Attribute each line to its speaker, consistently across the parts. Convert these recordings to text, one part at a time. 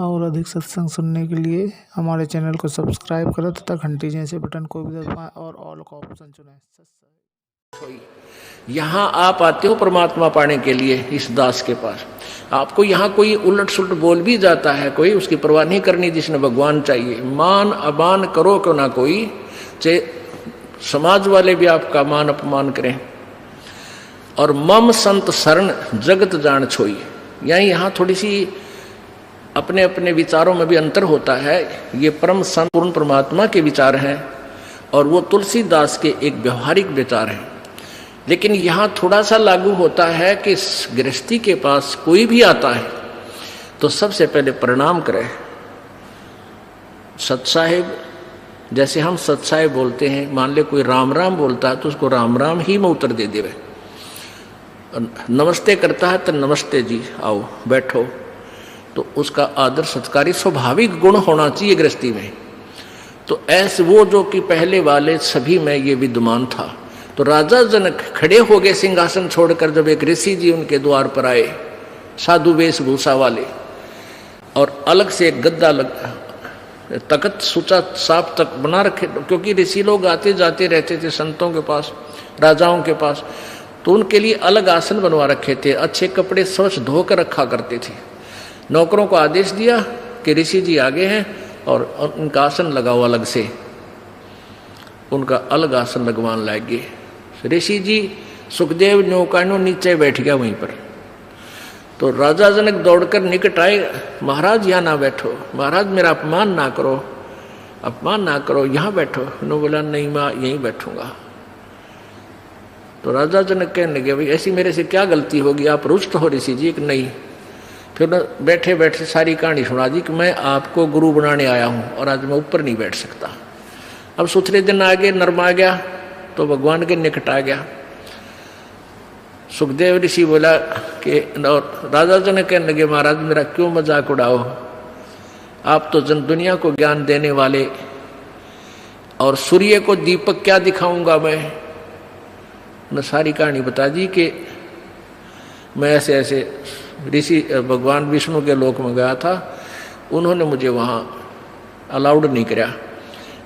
Speaker 1: और अधिक सत्संग सुनने के लिए हमारे चैनल को सब्सक्राइब करें तथा घंटी जैसे बटन को भी दबाएं और ऑल का ऑप्शन चुनें।
Speaker 2: यहाँ आप आते हो परमात्मा पाने के लिए इस दास के पास। आपको यहाँ कोई उलट सुलट बोल भी जाता है, कोई उसकी परवाह नहीं करनी। जिसने भगवान चाहिए, मान अमान करो क्यों ना कोई, चाहे समाज वाले भी आपका मान अपमान करें। और मम संत शरण जगत जान छोई, यानी यहाँ थोड़ी सी अपने अपने विचारों में भी अंतर होता है। ये परम संत पूर्ण परमात्मा के विचार हैं और वो तुलसीदास के एक व्यवहारिक विचार हैं। लेकिन यहाँ थोड़ा सा लागू होता है कि गृहस्थी के पास कोई भी आता है तो सबसे पहले प्रणाम करे। सत साहेब, जैसे हम सत साहेब बोलते हैं, मान ले कोई राम राम बोलता है तो उसको राम राम ही में उत्तर दे देवे। नमस्ते करता है तो नमस्ते जी, आओ बैठो। तो उसका आदर सत्कारी स्वाभाविक गुण होना चाहिए गृहस्थी में। तो ऐसे वो जो कि पहले वाले सभी में ये विद्यमान था। तो राजा जनक खड़े हो गए सिंहासन छोड़कर जब एक ऋषि जी उनके द्वार पर आए, साधु वेशभूषा वाले, और अलग से एक गद्दा तख्त सुचा साफ तक बना रखे, क्योंकि ऋषि लोग आते जाते रहते थे संतों के पास, राजाओं के पास, तो उनके लिए अलग आसन बनवा रखे थे। अच्छे कपड़े स्वच्छ धोकर रखा करते थे। नौकरों को आदेश दिया कि ऋषि जी आगे हैं और उनका आसन लगाओ अलग से। उनका अलग आसन लगवान लागे। ऋषि जी सुखदेव नौकानो नीचे बैठ गया वहीं पर। तो राजा जनक दौड़कर निकट आए, महाराज यहाँ ना बैठो, महाराज मेरा अपमान ना करो, अपमान ना करो, यहाँ बैठो। उन्होंने बोला नहीं मैं यहीं बैठूंगा। तो राजा जनक कहने लगे भाई ऐसी मेरे से क्या गलती होगी, आप रुष्ट हो ऋषि जी? कि नहीं। फिर बैठे बैठे सारी कहानी सुना दी कि मैं आपको गुरु बनाने आया हूँ और आज मैं ऊपर नहीं बैठ सकता। अब सुथरे दिन आ गए, नर्म आ गया तो भगवान के निकट आ गया। सुखदेव ऋषि बोला कि, और राजा जनक कहने लगे महाराज मेरा क्यों मजाक उड़ाओ, आप तो जन दुनिया को ज्ञान देने वाले, और सूर्य को दीपक क्या दिखाऊंगा मैं। उन्हें सारी कहानी बता दी कि मैं ऐसे ऐसे ऋषि भगवान विष्णु के लोक में गया था, उन्होंने मुझे वहाँ अलाउड नहीं किया।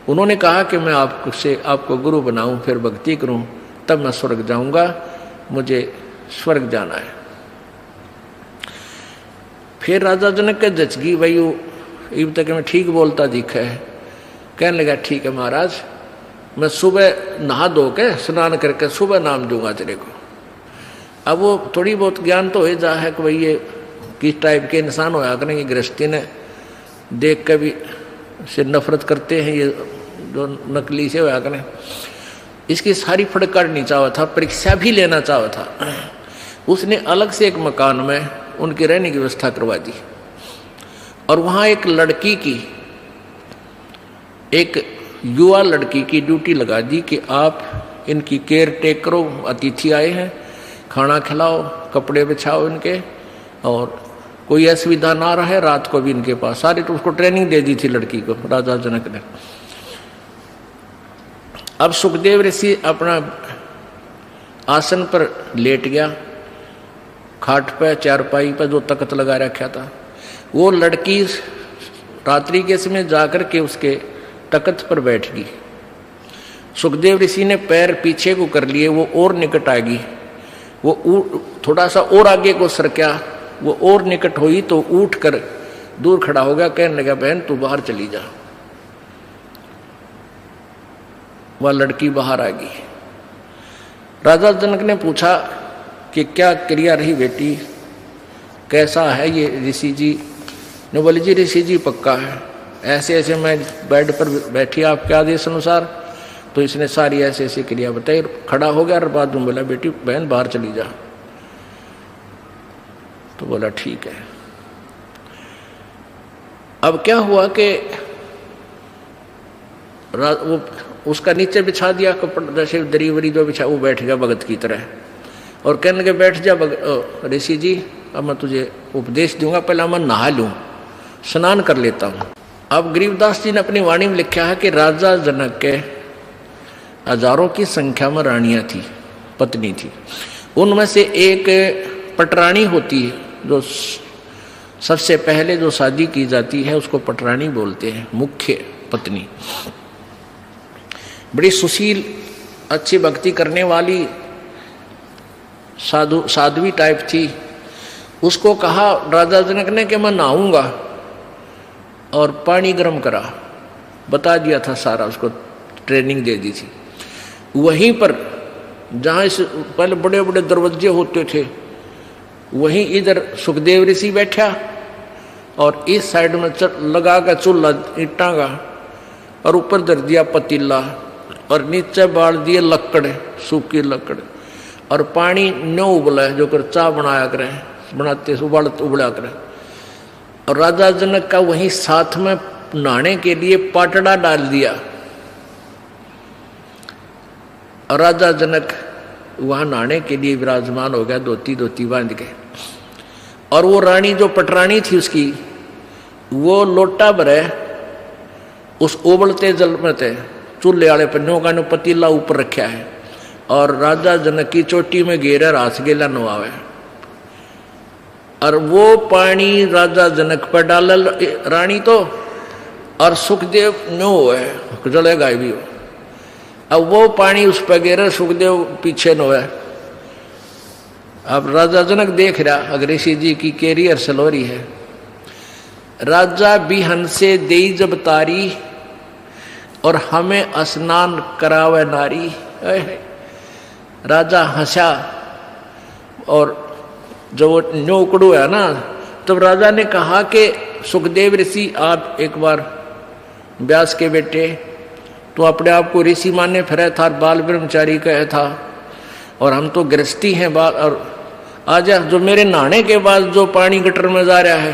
Speaker 2: उन्होंने कहा कि मैं आपको गुरु बनाऊं, फिर भक्ति करूं, तब मैं स्वर्ग जाऊंगा, मुझे स्वर्ग जाना है। फिर राजा जनक के जचगी भाई इब तक मैं ठीक बोलता दिखा है। कहने लगा ठीक है महाराज, मैं सुबह नहा धो के स्नान करके सुबह नाम दूंगा तेरे को। अब वो थोड़ी बहुत ज्ञान तो हो जा है कि भाई ये किस टाइप के इंसान होया करें। ये गृहस्थी ने देख के भी से नफरत करते हैं, ये जो नकली से होया करें। इसकी सारी फड़काड़नी चाहा था, परीक्षा भी लेना चाहा था। उसने अलग से एक मकान में उनकी रहने की व्यवस्था करवा दी और वहाँ एक लड़की की, एक युवा लड़की की ड्यूटी लगा दी कि आप इनकी केयर टेक करो, अतिथि आए हैं, खाना खिलाओ, कपड़े बिछाओ इनके, और कोई असुविधा ना रहे, रात को भी इनके पास। सारी तो उसको ट्रेनिंग दे दी थी लड़की को राजा जनक ने। अब सुखदेव ऋषि अपना आसन पर लेट गया, खाट पे चारपाई पे जो तख्त लगा रखा था। वो लड़की रात्रि के समय जाकर के उसके तख्त पर बैठ गई। सुखदेव ऋषि ने पैर पीछे को कर लिए, वो और निकट आ गई। वो थोड़ा सा और आगे को सरका, वो और निकट हुई तो उठ कर दूर खड़ा हो गया। कहने लगा बहन तू बाहर चली जा। वह लड़की बाहर आ गई। राजा जनक ने पूछा कि क्या क्रिया रही बेटी, कैसा है ये ऋषि जी? ने बोले जी ऋषि जी पक्का है, ऐसे ऐसे मैं बेड पर बैठी आपके आदेश अनुसार, तो इसने सारी ऐसे ऐसी क्रिया बताई। खड़ा हो गया और बाद में बोला बेटी बहन बाहर चली जा। तो बोला ठीक है। अब क्या हुआ कि वो उसका नीचे बिछा दिया कपड़ा, जैसे दरी वरी जो बिछा, वो बैठ गया भगत की तरह और कहने लगे बैठ जा ऋषि जी, अब मैं तुझे उपदेश दूंगा, पहले मैं नहा लूं, स्नान कर लेता हूं। अब गरीबदास जी ने अपनी वाणी में लिखा है कि राजा जनक के हजारों की संख्या में रानियां थी, पत्नी थी। उनमें से एक पटरानी होती है जो सबसे पहले जो शादी की जाती है उसको पटरानी बोलते हैं, मुख्य पत्नी। बड़ी सुशील, अच्छी भक्ति करने वाली साध्वी टाइप थी। उसको कहा राजा जनक ने कि मैं नहाऊंगा, और पानी गर्म करा, बता दिया था सारा, उसको ट्रेनिंग दे दी थी। वहीं पर जहाँ इस पहले बड़े बड़े दरवाजे होते थे, वहीं इधर सुखदेव ऋषि बैठा और इस साइड में लगा कर चूल्हा ईंटा का, और ऊपर धर दिया पतीला और नीचे बाल दिए लकड़, सूखी लकड़, और पानी न उबला जो कर चाय बनाया करे, बनाते उबला करे। और राजा जनक का वहीं साथ में नहाने के लिए पाटड़ा डाल दिया, और राजा जनक वहां नहाने के लिए विराजमान हो गया, धोती बांध के। और वो रानी जो पटरानी थी उसकी, वो लोटा भरे उस उबलते जल में थे, चूल्हे वाले पन्नों का पतीला ऊपर रखा है, और राजा जनक की चोटी में घेरा रास गेला नवावे, और वो पानी राजा जनक पर डाल रानी तो, और सुखदेव नो है जलेगा भी हो। अब वो पानी उस पर गिरे, सुखदेव पीछे नो है। अब राजा जनक देख रहा अगर ऋषि जी की कैरियर सलोरी है। राजा बिहन से देई जब तारी, और हमें स्नान करावे नारी। राजा हंसा, और जो वो न्योकड़ू है ना, तब राजा ने कहा कि सुखदेव ऋषि आप एक बार व्यास के बेटे, तो अपने आप को ऋषि माने फिरे था, बाल ब्रह्मचारी कहे था, और हम तो गृहस्थी हैं बाल। और आज जो मेरे नहाने के बाद जो पानी गटर में जा रहा है,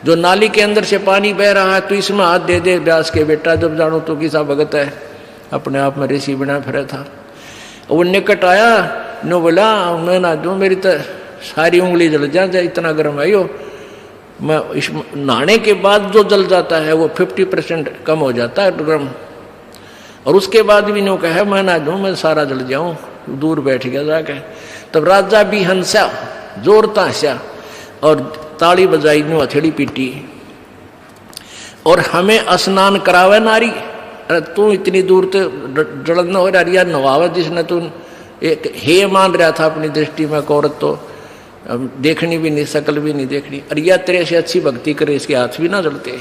Speaker 2: जो नाली के अंदर से पानी बह रहा है, तो इसमें हाथ दे दे व्यास के बेटा, जब जानो तो किसा भगत है, अपने आप में ऋषि बना फिरे था। वो निकट आया, नो बोला मैं ना दूं, मेरी तो सारी उंगली जल जाए, इतना गर्म है यो। मैं इस नहाने के बाद जो जल जाता है वो 50% कम हो जाता है गर्म, और उसके बाद भी नो कहे मैं ना दूं, मैं सारा जल जाऊं, दूर बैठ गया जाके। तब राजा भी हंसा, जोर ताशा, और ताली बजाई, नो हथेली पीटी, और हमें स्नान करावे नारी। अरे तू इतनी दूर तो जलन हो रहा, नवावे जिसने तू एक हे मान रहा था अपनी दृष्टि में, औरत तो देखनी भी नहीं, शकल भी नहीं देखनी, अरे या तेरे से अच्छी भक्ति करे, इसके हाथ भी ना जलते।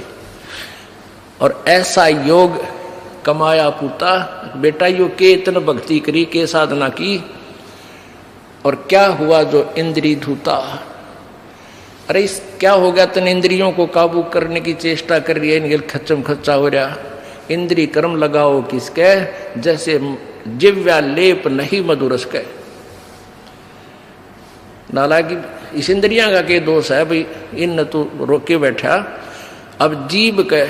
Speaker 2: और ऐसा योग कमाया पूता बेटा, यो के इतना भक्ति करी, के साधना की, और क्या हुआ जो इंद्री धूता। अरे इस क्या हो गया, तन इंद्रियों को काबू करने की चेष्टा कर रही है, खच्चम खच्चा हो रहा। इंद्री कर्म लगाओ किसके, जैसे जिव्या लेप नहीं मधुरस के। नालायकी इस इंद्रियां का के दोष है भाई, इन तू रोके बैठा। अब जीभ के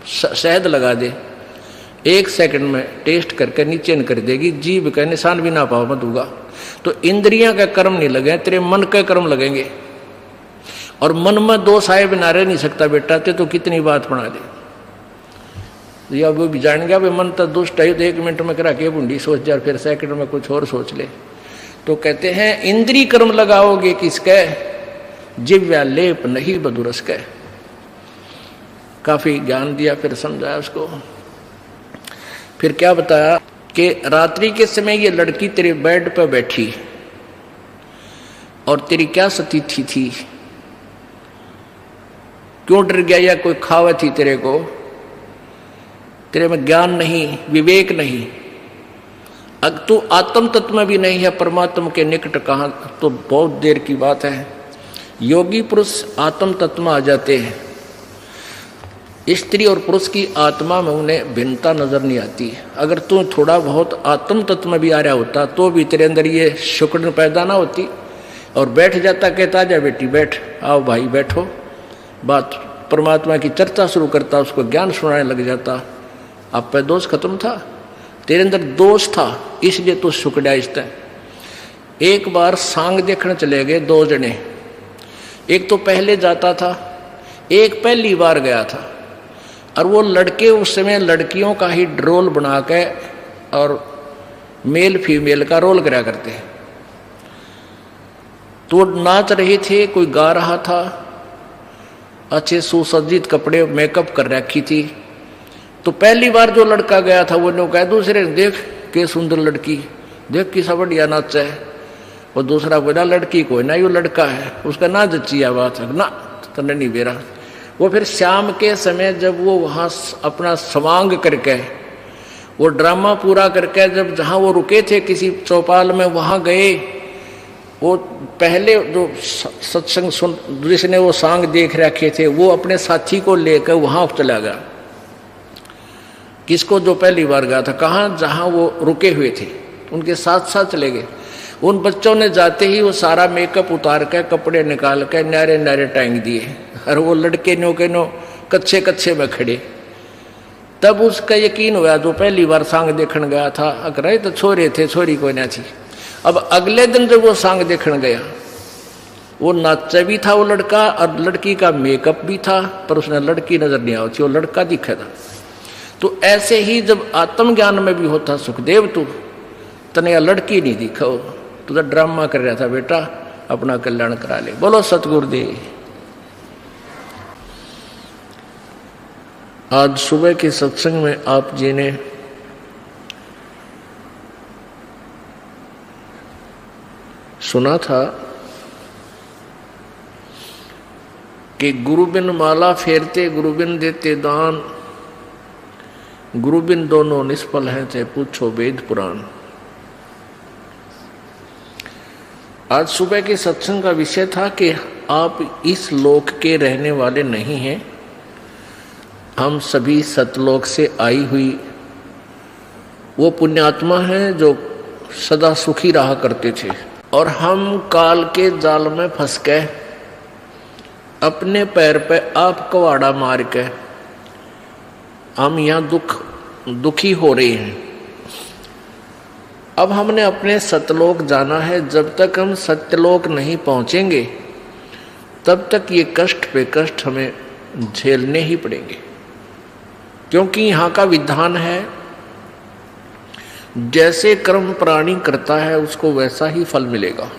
Speaker 2: शहद लगा दे, 1 सेकंड में टेस्ट करके नीचे न कर देगी, जीभ का निशान भी ना पाओ मत होगा। तो इंद्रियां का कर्म नहीं लगे, तेरे मन के कर्म लगेंगे, और मन में दोष आए बिना रह नहीं सकता बेटा, ते तो कितनी बात बना दे। या वो भी जान गया भाई मन तो दुष्ट है, तो 1 मिनट में करा के बूंदी सोच जा, फिर सेकंड में कुछ और सोच ले। तो कहते हैं इंद्री कर्म लगाओगे किसके, जिव्या लेप नहीं बदुरस के। काफी ज्ञान दिया, फिर समझाया उसको। फिर क्या बताया कि रात्रि के समय ये लड़की तेरे बेड पर बैठी, और तेरी क्या स्थिति थी, क्यों डर गया, या कोई खावा थी तेरे को, तेरे में ज्ञान नहीं, विवेक नहीं, अगर तू आत्म तत्व में भी नहीं है, परमात्मा के निकट कहाँ, तो बहुत देर की बात है। योगी पुरुष आत्म तत्व में आ जाते हैं, स्त्री और पुरुष की आत्मा में उन्हें भिन्नता नजर नहीं आती। अगर तू थोड़ा बहुत आत्म तत्व में भी आ रहा होता, तो भी तेरे अंदर ये शुक्र पैदा ना होती, और बैठ जाता, कहता जा बेटी बैठ, आओ भाई बैठो, बात परमात्मा की चर्चा शुरू करता, उसको ज्ञान सुनाने लग जाता। आप पे दोष खत्म था, तेरे अंदर दोष था, इसलिए तू सुकड़ा इसता। एक बार सांग देखने चले गए 2 जने, एक तो पहले जाता था, एक पहली बार गया था, और वो लड़के उस समय लड़कियों का ही रोल बना के और मेल फीमेल का रोल करा करते हैं। तो नाच रहे थे, कोई गा रहा था, अच्छे सुसज्जित कपड़े, मेकअप कर रखी थी। तो पहली बार जो लड़का गया था वो कहा दूसरे, देख के सुंदर लड़की, देख किसा बढ़िया नाच है। और दूसरा बोला लड़की कोई ना, यो लड़का है, उसका ना जच्ची बात है ना, तने नहीं बेरा। वो फिर शाम के समय जब वो वहां अपना स्वांग करके, वो ड्रामा पूरा करके, जब जहां वो रुके थे किसी चौपाल में वहां गए, वो पहले जो सत्संग सुन जिसने वो सांग देख रखे थे वो अपने साथी को लेकर वहां चला गया। किसको? जो पहली बार गया था। कहाँ? जहां वो रुके हुए थे, उनके साथ साथ चले गए। उन बच्चों ने जाते ही वो सारा मेकअप उतार के, कपड़े निकाल के नारे नारे टांग दिए, और वो लड़के नो के नो कच्चे कच्चे में खड़े। तब उसका यकीन हुआ, जो पहली बार सांग देखने गया था, अगर तो छोरे थे, छोरी कोई ना थी। अब अगले दिन जब वो सांग देखने गया, वो नाचा भी था वो लड़का, और लड़की का मेकअप भी था, पर उसने लड़की नजर नहीं आई थी, वो लड़का दिखा था। तो ऐसे ही जब आत्मज्ञान में भी होता, सुखदेव तू तने लड़की नहीं दिखा, तू तो ड्रामा कर रहा था बेटा, अपना कल्याण करा ले। बोलो सतगुरुदेव। आज सुबह के सत्संग में आप जी ने सुना था कि गुरु बिन माला फेरते, गुरु बिन देते दान, गुरु बिन दोनों निष्फल हैं, चाहे पूछो वेद पुराण। आज सुबह के सत्संग का विषय था कि आप इस लोक के रहने वाले नहीं हैं, हम सभी सतलोक से आई हुई वो पुण्यात्मा हैं जो सदा सुखी रहा करते थे, और हम काल के जाल में फंस के अपने पैर पे आप कवाड़ा मार के हम यहाँ दुखी हो रहे हैं। अब हमने अपने सतलोक जाना है। जब तक हम सत्यलोक नहीं पहुंचेंगे तब तक ये कष्ट पे कष्ट हमें झेलने ही पड़ेंगे, क्योंकि यहाँ का विधान है जैसे कर्म प्राणी करता है उसको वैसा ही फल मिलेगा।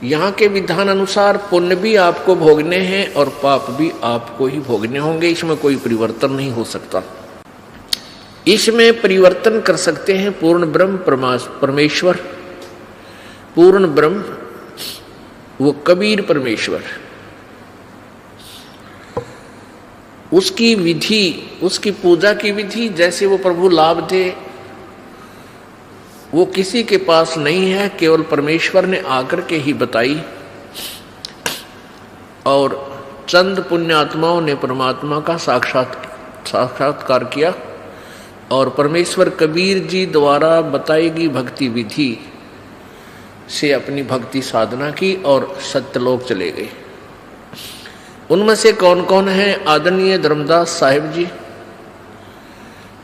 Speaker 2: यहाँ के विधान अनुसार पुण्य भी आपको भोगने हैं और पाप भी आपको ही भोगने होंगे, इसमें कोई परिवर्तन नहीं हो सकता। इसमें परिवर्तन कर सकते हैं पूर्ण ब्रह्म परमेश्वर, पूर्ण ब्रह्म वो कबीर परमेश्वर। उसकी विधि, उसकी पूजा की विधि जैसे वो प्रभु लाभ दे, वो किसी के पास नहीं है, केवल परमेश्वर ने आकर के ही बताई। और चंद पुण्यात्माओं ने परमात्मा का साक्षात्कार किया, और परमेश्वर कबीर जी द्वारा बताई गई भक्ति विधि से अपनी भक्ति साधना की और सत्यलोक चले गए। उनमें से कौन कौन है? आदरणीय धर्मदास साहिब जी,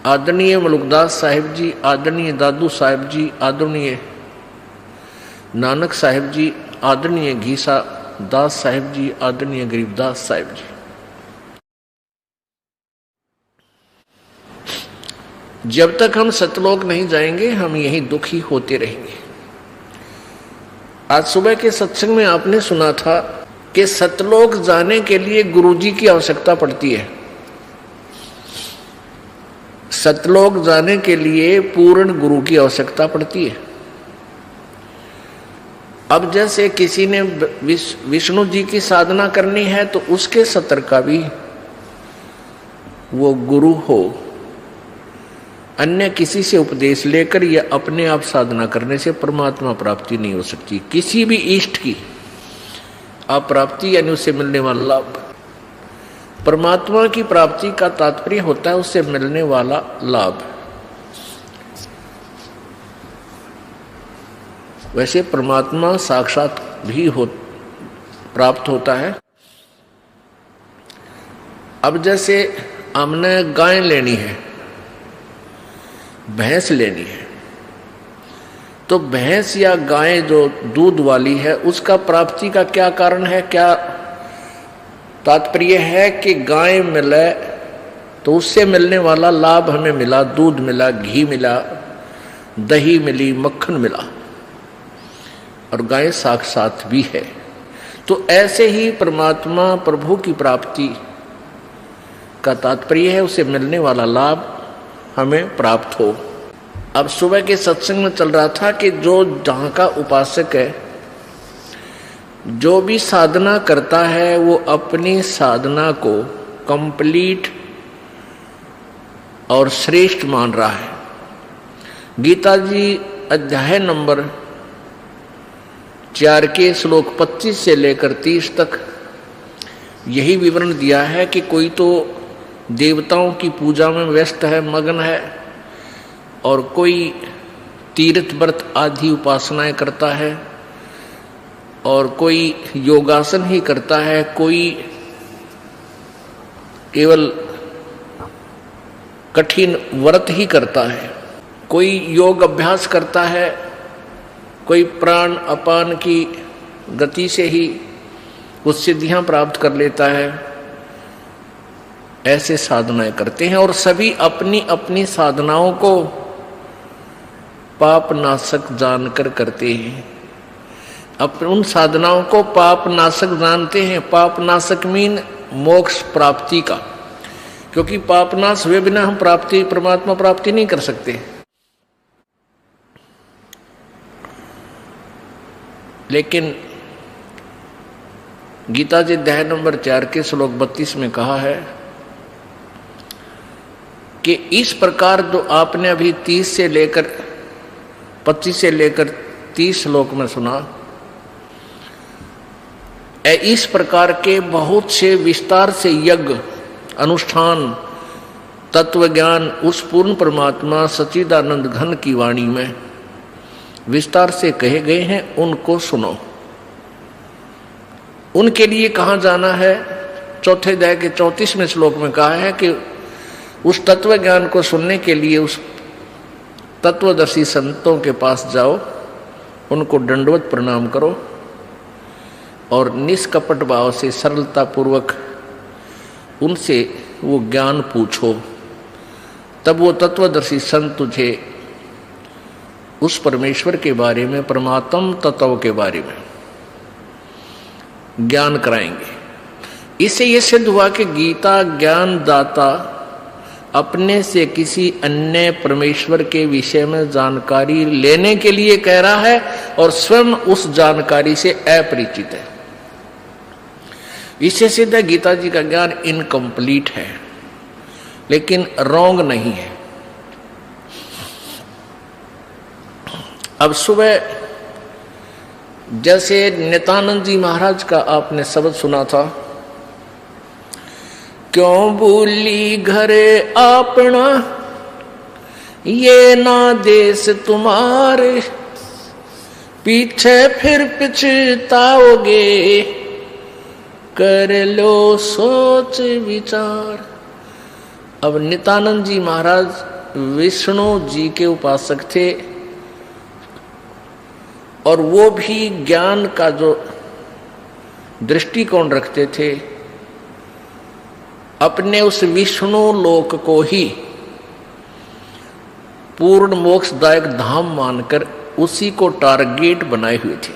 Speaker 2: आदरणीय मलुकदास साहिब जी, आदरणीय दादू साहिब जी, आदरणीय नानक साहिब जी, आदरणीय घीसा दास साहिब जी, आदरणीय गरीबदास साहिब जी। जब तक हम सतलोक नहीं जाएंगे हम यही दुखी होते रहेंगे। आज सुबह के सत्संग में आपने सुना था कि सतलोक जाने के लिए गुरुजी की आवश्यकता पड़ती है। सतलोक जाने के लिए पूर्ण गुरु की आवश्यकता पड़ती है। अब जैसे किसी ने विष्णु जी की साधना करनी है तो उसके सत्र का भी वो गुरु हो, अन्य किसी से उपदेश लेकर या अपने आप साधना करने से परमात्मा प्राप्ति नहीं हो सकती। किसी भी इष्ट की अप्राप्ति यानी उससे मिलने वाला लाभ, परमात्मा की प्राप्ति का तात्पर्य होता है उससे मिलने वाला लाभ। वैसे परमात्मा साक्षात भी प्राप्त होता है। अब जैसे हमने गाय लेनी है, भैंस लेनी है, तो भैंस या गाय जो दूध वाली है उसका प्राप्ति का क्या कारण है, क्या तात्पर्य है कि गाय मिले तो उससे मिलने वाला लाभ हमें मिला, दूध मिला, घी मिला, दही मिली, मक्खन मिला, और गाय साक्षात भी है। तो ऐसे ही परमात्मा प्रभु की प्राप्ति का तात्पर्य है उसे मिलने वाला लाभ हमें प्राप्त हो। अब सुबह के सत्संग में चल रहा था कि जो जहाँ का उपासक है, जो भी साधना करता है, वो अपनी साधना को कंप्लीट और श्रेष्ठ मान रहा है। गीता जी अध्याय नंबर 4 के श्लोक 25 से लेकर 30 तक यही विवरण दिया है कि कोई तो देवताओं की पूजा में व्यस्त है, मग्न है, और कोई तीर्थ व्रत आदि उपासनाएं करता है, और कोई योगासन ही करता है, कोई केवल कठिन व्रत ही करता है, कोई योग अभ्यास करता है, कोई प्राण अपान की गति से ही कुछ सिद्धियां प्राप्त कर लेता है। ऐसे साधनाएं करते हैं और सभी अपनी अपनी साधनाओं को पाप नाशक जानकर करते हैं। उन साधनाओं को पाप नाशक जानते हैं। पाप नाशक मीन मोक्ष प्राप्ति का, क्योंकि पाप नाश हुए बिना हम परमात्मा प्राप्ति नहीं कर सकते। लेकिन गीता जी अध्याय नंबर 4 के श्लोक 32 में कहा है कि इस प्रकार जो आपने अभी 25 से लेकर 30 श्लोक में सुना, इस प्रकार के बहुत से विस्तार से यज्ञ अनुष्ठान तत्व ज्ञान उस पूर्ण परमात्मा सच्चिदानंद घन की वाणी में विस्तार से कहे गए हैं, उनको सुनो। उनके लिए कहाँ जाना है? चौथे अध्याय के 34वें श्लोक में कहा है कि उस तत्व ज्ञान को सुनने के लिए उस तत्वदर्शी संतों के पास जाओ, उनको दंडवत प्रणाम करो और निष्कपट भाव से सरलता पूर्वक उनसे वो ज्ञान पूछो। तब वो तत्वदर्शी संत तुझे उस परमेश्वर के बारे में, परमात्म तत्व के बारे में ज्ञान कराएंगे। इससे ये सिद्ध हुआ कि गीता ज्ञान दाता अपने से किसी अन्य परमेश्वर के विषय में जानकारी लेने के लिए कह रहा है और स्वयं उस जानकारी से अपरिचित है। इससे सिद्ध है गीता जी का ज्ञान इनकम्प्लीट है, लेकिन रॉन्ग नहीं है। अब सुबह जैसे नित्यानंद जी महाराज का आपने शब्द सुना था, क्यों भूली घरे अपना ये ना देश तुम्हारे, पीछे फिर पछताओगे कर लो सोच विचार। अब नित्यानंद जी महाराज विष्णु जी के उपासक थे और वो भी ज्ञान का जो दृष्टिकोण रखते थे, अपने उस विष्णु लोक को ही पूर्ण मोक्षदायक धाम मानकर उसी को टारगेट बनाए हुए थे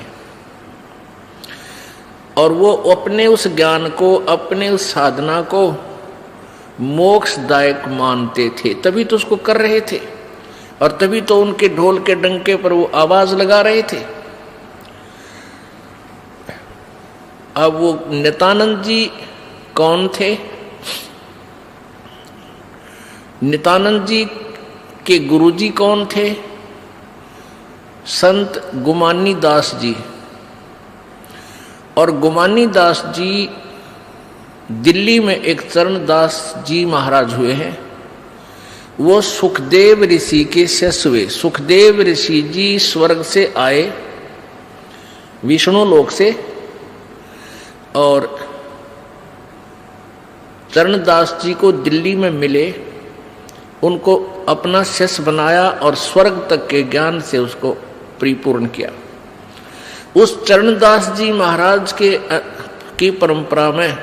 Speaker 2: और वो अपने उस ज्ञान को, अपने उस साधना को मोक्षदायक मानते थे, तभी तो उसको कर रहे थे और तभी तो उनके ढोल के डंके पर वो आवाज लगा रहे थे। अब वो नित्यानंद जी कौन थे? नित्यानंद जी के गुरुजी कौन थे? संत गुमानी दास जी। और गुमानी दास जी दिल्ली में एक चरणदास जी महाराज हुए हैं। वो सुखदेव ऋषि के शिष्य हुए। सुखदेव ऋषि जी स्वर्ग से आए, विष्णु लोक से, और चरणदास जी को दिल्ली में मिले, उनको अपना शिष्य बनाया और स्वर्ग तक के ज्ञान से उसको परिपूर्ण किया। उस चरणदास जी महाराज की परंपरा में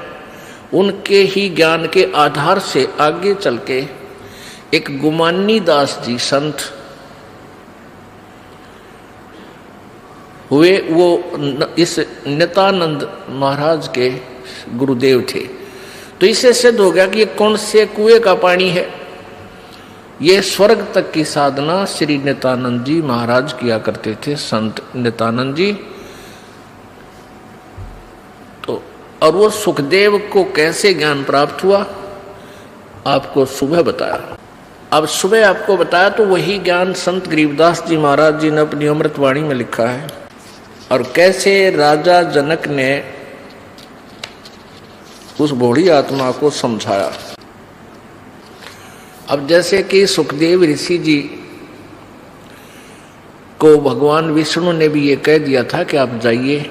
Speaker 2: उनके ही ज्ञान के आधार से आगे चल के एक गुमानी दास जी संत हुए वो इस नित्यानंद महाराज के गुरुदेव थे। तो इससे सिद्ध हो गया कि ये कौन से कुएं का पानी है। ये स्वर्ग तक की साधना श्री नित्यानंद जी महाराज किया करते थे, संत नित्यानंद जी। तो और वो सुखदेव को कैसे ज्ञान प्राप्त हुआ आपको सुबह बताया। अब सुबह आपको बताया तो वही ज्ञान संत गरीबदास जी महाराज जी ने अपनी अमृतवाणी में लिखा है। और कैसे राजा जनक ने उस भोली आत्मा को समझाया। अब जैसे कि सुखदेव ऋषि जी को भगवान विष्णु ने भी ये कह दिया था कि आप जाइए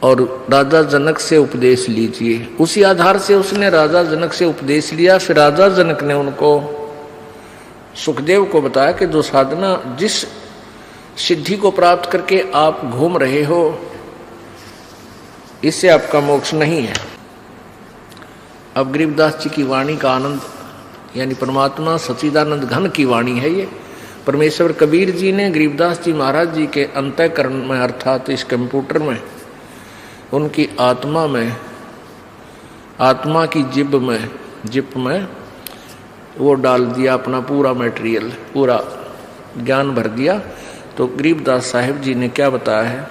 Speaker 2: और राजा जनक से उपदेश लीजिए। उसी आधार से उसने राजा जनक से उपदेश लिया। फिर राजा जनक ने उनको सुखदेव को बताया कि जो साधना जिस सिद्धि को प्राप्त करके आप घूम रहे हो इससे आपका मोक्ष नहीं है। अब गरीबदास जी की वाणी का आनंद यानी परमात्मा सच्चिदानंद घन की वाणी है। ये परमेश्वर कबीर जी ने गरीबदास जी महाराज जी के अंतःकरण में अर्थात इस कंप्यूटर में उनकी आत्मा में आत्मा की जिप में वो डाल दिया अपना पूरा मटेरियल, पूरा ज्ञान भर दिया। तो गरीबदास साहिब जी ने क्या बताया है,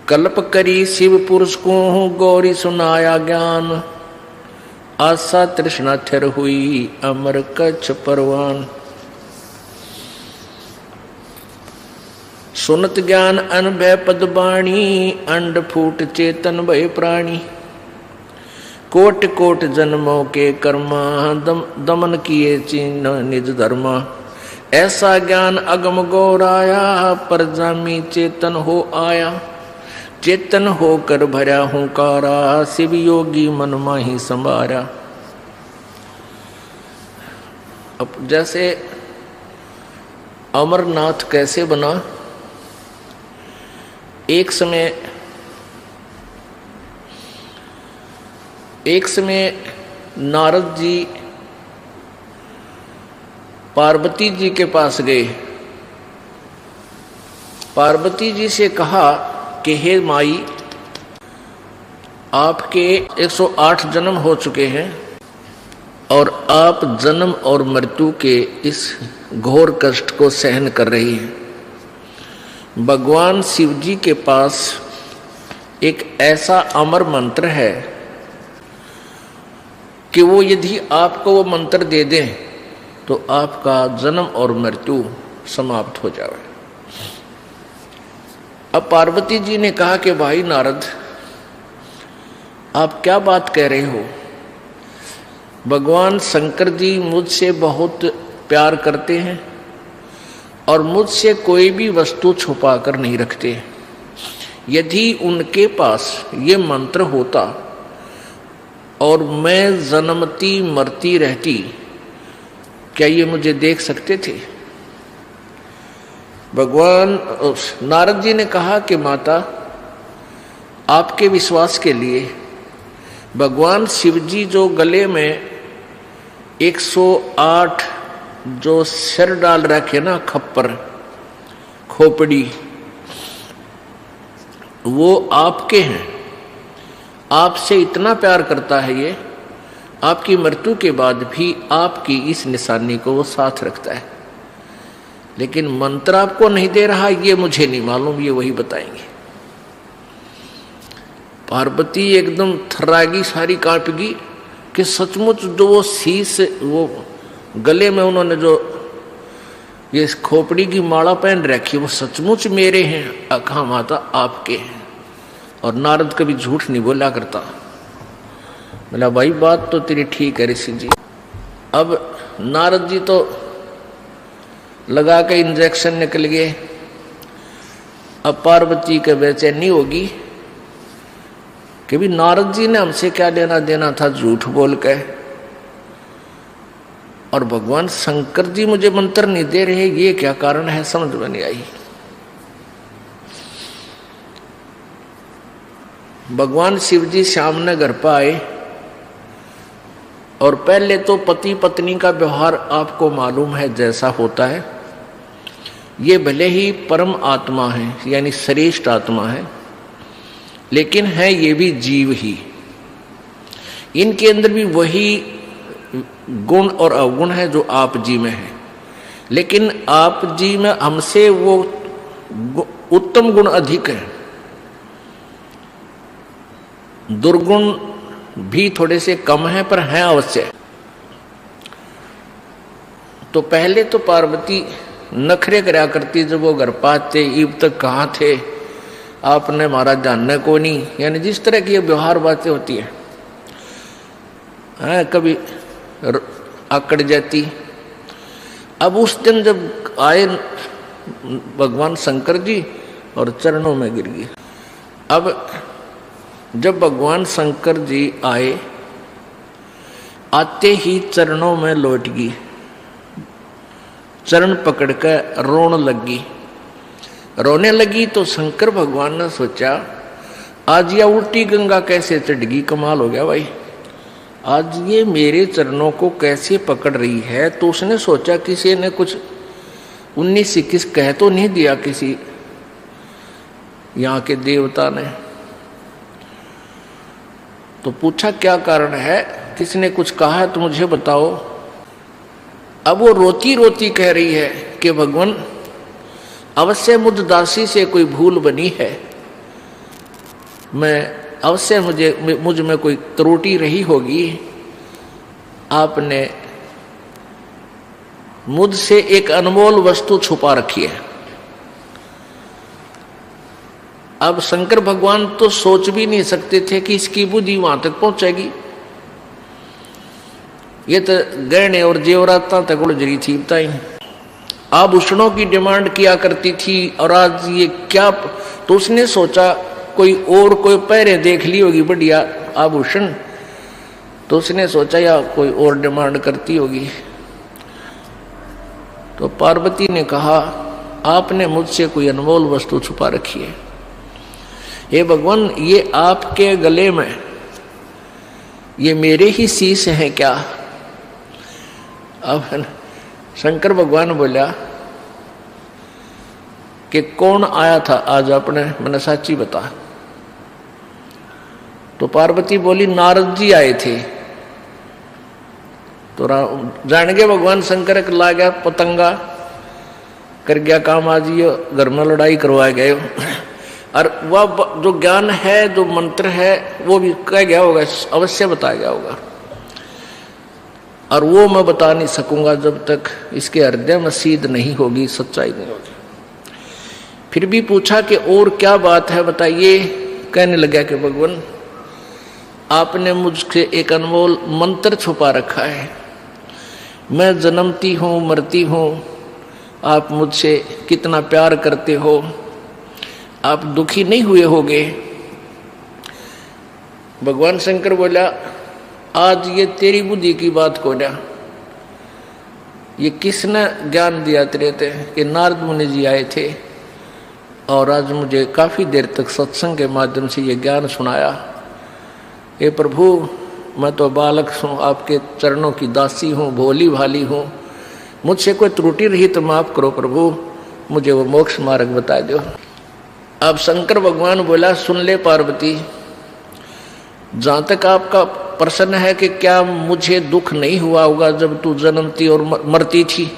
Speaker 2: कल्प करी शिव पुरुष को गौरी सुनाया ज्ञान, आशा तृष्णा थिर हुई अमर कच्छ परवान। सुनत ज्ञान अनभय पदबाणी, अंड फूट चेतन भय प्राणी। कोट कोट जन्मों के कर्मा, दमन किए चिन्ह निज धर्मा। ऐसा ज्ञान अगम गौराया, पर जामी चेतन हो आया। चेतन होकर भरा हुंकारा, शिव योगी मन माही संभारा। अब जैसे अमरनाथ कैसे बना, एक समय नारद जी पार्वती जी के पास गए। पार्वती जी से कहा कि हे माई, आपके 108 जन्म हो चुके हैं और आप जन्म और मृत्यु के इस घोर कष्ट को सहन कर रही हैं। भगवान शिव जी के पास एक ऐसा अमर मंत्र है कि वो यदि आपको वो मंत्र दे दें तो आपका जन्म और मृत्यु समाप्त हो जाए। अब पार्वती जी ने कहा कि भाई नारद, आप क्या बात कह रहे हो? भगवान शंकर जी मुझसे बहुत प्यार करते हैं और मुझसे कोई भी वस्तु छुपा कर नहीं रखते। यदि उनके पास ये मंत्र होता और मैं जन्मती मरती रहती, क्या ये मुझे देख सकते थे? भगवान नारद जी ने कहा कि माता, आपके विश्वास के लिए भगवान शिव जी जो गले में 108 जो सिर डाल रखे ना, खप्पर खोपड़ी, वो आपके हैं। आपसे इतना प्यार करता है ये, आपकी मृत्यु के बाद भी आपकी इस निशानी को वो साथ रखता है। लेकिन मंत्र आपको नहीं दे रहा, ये मुझे नहीं मालूम, ये वही बताएंगे। पार्वती एकदम थर्रागी, सारी कांपगी कि सचमुच जो वो शीश, वो गले में उन्होंने जो ये खोपड़ी की माला पहन रखी, वो सचमुच मेरे हैं। कहा माता, आपके हैं। और नारद कभी झूठ नहीं बोला करता। बोला भाई बात तो तेरी ठीक है ऋषि जी। अब नारद जी तो लगा के इंजेक्शन निकल गए। अब पार्वती के बेचैनी होगी कि भी नारद जी ने हमसे क्या लेना देना था झूठ बोल के, और भगवान शंकर जी मुझे मंत्र नहीं दे रहे, ये क्या कारण है, समझ में नहीं आई। भगवान शिव जी सामने घर पर आए और पहले तो पति पत्नी का व्यवहार आपको मालूम है जैसा होता है। ये भले ही परम आत्मा है, यानी श्रेष्ठ आत्मा है, लेकिन है ये भी जीव ही। इनके अंदर भी वही गुण और अवगुण है जो आप जी में है, लेकिन आप जी में हमसे वो उत्तम गुण अधिक है, दुर्गुण भी थोड़े से कम है, पर हैं अवश्य। तो पहले तो पार्वती नखरे कराया करती, जब वो घर पाते ईब तक कहाँ थे आपने हमारा जानने को नहीं, यानी जिस तरह की ये व्यवहार बातें होती है, कभी आकड़ जाती। अब उस दिन जब आए भगवान शंकर जी और चरणों में गिर गई। अब जब भगवान शंकर जी आए, आते ही चरणों में लौट गई, चरण पकड़कर रोने लगी। तो शंकर भगवान ने सोचा आज यह उल्टी गंगा कैसे चढ़गी, कमाल हो गया भाई, आज ये मेरे चरणों को कैसे पकड़ रही है। तो उसने सोचा किसी ने कुछ 19-21 कह तो नहीं दिया किसी यहाँ के देवता ने। तो पूछा क्या कारण है, किसने कुछ कहा है तो मुझे बताओ। अब वो रोती रोती कह रही है कि भगवान अवश्य मुझ दासी से कोई भूल बनी है, मैं अवश्य मुझ में कोई त्रुटि रही होगी, आपने मुझसे एक अनमोल वस्तु छुपा रखी है। अब शंकर भगवान तो सोच भी नहीं सकते थे कि इसकी बुद्धि वहां तक पहुंचेगी। ये तो गहने और जेवरात तक उलझी थी, बताई आभूषणों की डिमांड किया करती थी, और आज ये क्या। तो उसने सोचा कोई पैरे देख ली होगी बढ़िया आभूषण, तो उसने सोचा या कोई और डिमांड करती होगी। तो पार्वती ने कहा आपने मुझसे कोई अनमोल वस्तु छुपा रखी है, हे भगवान ये आपके गले में ये मेरे ही शीश हैं क्या। अब शंकर भगवान बोला कि कौन आया था आज अपने, मैंने साची बता। तो पार्वती बोली नारद जी आए थे। तो जान गए भगवान शंकर के ला गया पतंगा कर गया काम, आज ये घर में लड़ाई करवा गए। और वह जो ज्ञान है जो मंत्र है वो भी कह गया होगा, अवश्य बताया गया होगा, और वो मैं बता नहीं सकूंगा जब तक इसके हृदय में सीध नहीं होगी, सच्चाई नहीं होगी। फिर भी पूछा कि और क्या बात है बताइए। कहने लगा कि भगवान आपने मुझसे एक अनमोल मंत्र छुपा रखा है, मैं जन्मती हूँ मरती हूँ, आप मुझसे कितना प्यार करते हो, आप दुखी नहीं हुए होगे। भगवान शंकर बोला आज ये तेरी बुद्धि की बात को ना, ये किसने ज्ञान दिया तेरे ते कि नारद मुनि जी आए थे और आज मुझे काफ़ी देर तक सत्संग के माध्यम से ये ज्ञान सुनाया। हे प्रभु मैं तो बालक हूँ, आपके चरणों की दासी हूँ, भोली भाली हूँ, मुझसे कोई त्रुटि रही तो माफ़ करो प्रभु, मुझे वो मोक्ष मार्ग बता दो। अब शंकर भगवान बोला सुन ले पार्वती, जहाँ तक आपका प्रश्न है कि क्या मुझे दुख नहीं हुआ होगा जब तू जन्मती और मरती थी,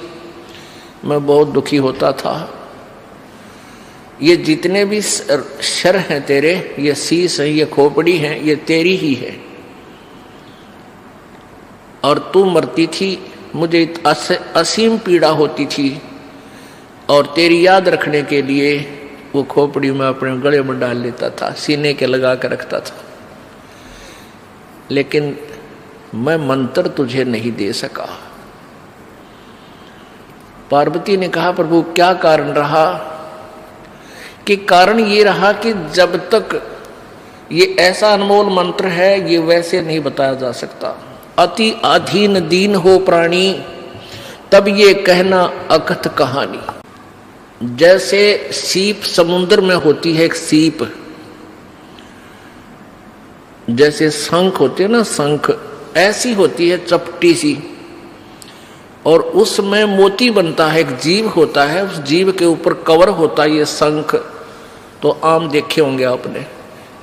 Speaker 2: मैं बहुत दुखी होता था। ये जितने भी शर हैं तेरे, ये शीश है, ये खोपड़ी है, ये तेरी ही है, और तू मरती थी मुझे असीम पीड़ा होती थी, और तेरी याद रखने के लिए वो खोपड़ी में अपने गले में डाल लेता था, सीने के लगा कर रखता था, लेकिन मैं मंत्र तुझे नहीं दे सका। पार्वती ने कहा प्रभु क्या कारण रहा? कि कारण ये रहा कि जब तक ये ऐसा अनमोल मंत्र है ये वैसे नहीं बताया जा सकता। अति अधीन दीन हो प्राणी तब ये कहना अकथ कहानी। जैसे सीप समुद्र में होती है, एक सीप, जैसे शंख होते है ना, शंख ऐसी होती है चपटी सी, और उसमें मोती बनता है, एक जीव होता है, उस जीव के ऊपर कवर होता है ये शंख, तो आम देखे होंगे आपने,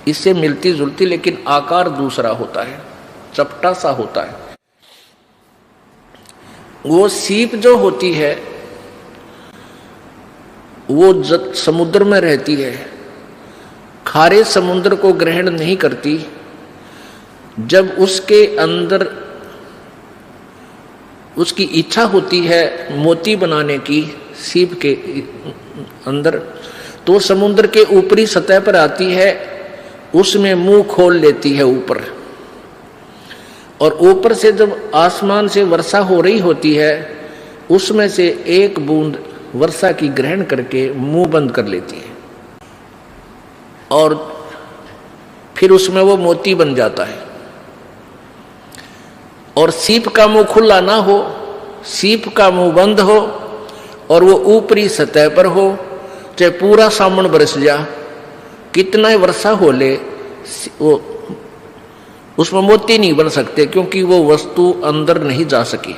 Speaker 2: इससे मिलती जुलती लेकिन आकार दूसरा होता है, चपटा सा होता है। वो सीप जो होती है वो समुद्र में रहती है, खारे समुद्र को ग्रहण नहीं करती। जब उसके अंदर उसकी इच्छा होती है मोती बनाने की सीप के अंदर, तो समुद्र के ऊपरी सतह पर आती है, उसमें मुंह खोल लेती है ऊपर, और ऊपर से जब आसमान से वर्षा हो रही होती है उसमें से एक बूंद वर्षा की ग्रहण करके मुंह बंद कर लेती है, और फिर उसमें वो मोती बन जाता है। और सीप का मुंह खुला ना हो, सीप का मुंह बंद हो, और वो ऊपरी सतह पर हो, चाहे पूरा सावन बरस जा, कितना ही वर्षा हो ले, वो उसमें मोती नहीं बन सकते, क्योंकि वो वस्तु अंदर नहीं जा सकी।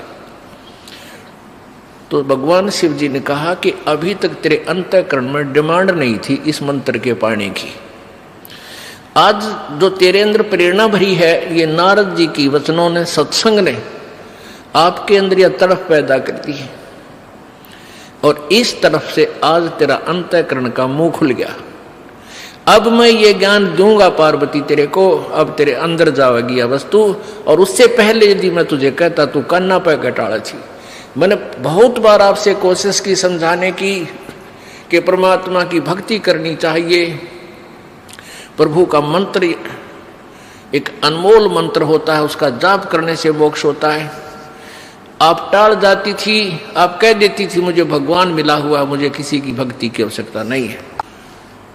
Speaker 2: तो भगवान शिव जी ने कहा कि अभी तक तेरे अंतःकरण में डिमांड नहीं थी इस मंत्र के पाने की। आज जो तेरे अंदर प्रेरणा भरी है, ये नारद जी की वचनों ने, सत्संग ने आपके अंदर यह तड़फ पैदा कर दी है, और इस तरफ से आज तेरा अंतःकरण का मुंह खुल गया। अब मैं ये ज्ञान दूंगा पार्वती तेरे को, अब तेरे अंदर जाएगी यह वस्तु। और उससे पहले यदि मैं तुझे कहता तू कान्ना पे कटाड़ा थी। मैंने बहुत बार आपसे कोशिश की समझाने की कि परमात्मा की भक्ति करनी चाहिए, प्रभु का मंत्र एक अनमोल मंत्र होता है, उसका जाप करने से मोक्ष होता है। आप टाल जाती थी, आप कह देती थी मुझे भगवान मिला हुआ, मुझे किसी की भक्ति की आवश्यकता नहीं है,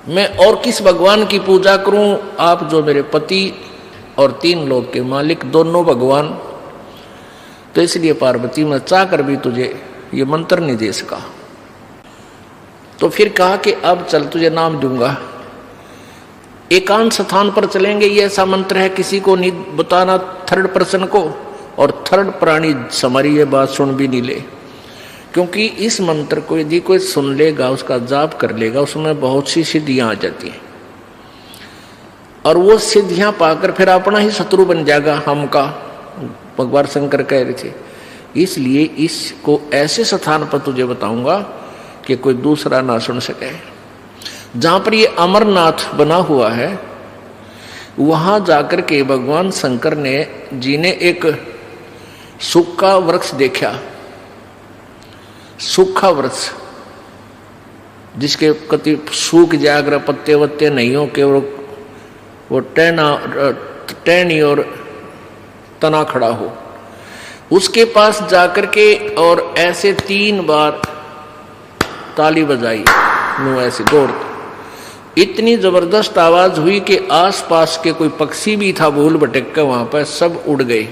Speaker 2: मैं और किस भगवान की पूजा करूं। आप जो मेरे पति और 3 लोक के मालिक, दोनों भगवान, तो इसलिए पार्वती मैं चाह कर भी तुझे ये मंत्र नहीं दे सका। तो फिर कहा कि अब चल तुझे नाम दूंगा, एकांत स्थान पर चलेंगे, ये ऐसा मंत्र है किसी को नहीं बताना, थर्ड पर्सन को, और थर्ड प्राणी हमारी ये बात सुन भी नहीं ले, क्योंकि इस मंत्र को यदि कोई सुन लेगा, उसका जाप कर लेगा, उसमें बहुत सी सिद्धियां आ जाती हैं, और वो सिद्धियां पाकर फिर अपना ही शत्रु बन जाएगा हमका, भगवान शंकर कह रहे थे। इसलिए इसको ऐसे स्थान पर तुझे बताऊंगा कि कोई दूसरा ना सुन सके। जहां पर ये अमरनाथ बना हुआ है, वहां जाकर के भगवान शंकर जी ने एक सूखा वृक्ष देखा, सूखा वृक्ष जिसके कति सूख जाकर पत्ते वत्ते नहीं हो के वो टहनी और तना खड़ा हो, उसके पास जाकर के और ऐसे 3 बार ताली बजाई, नो ऐसे दौड़, इतनी जबरदस्त आवाज हुई कि आसपास के कोई पक्षी भी था भूल भटक कर वहां पर सब उड़ गए,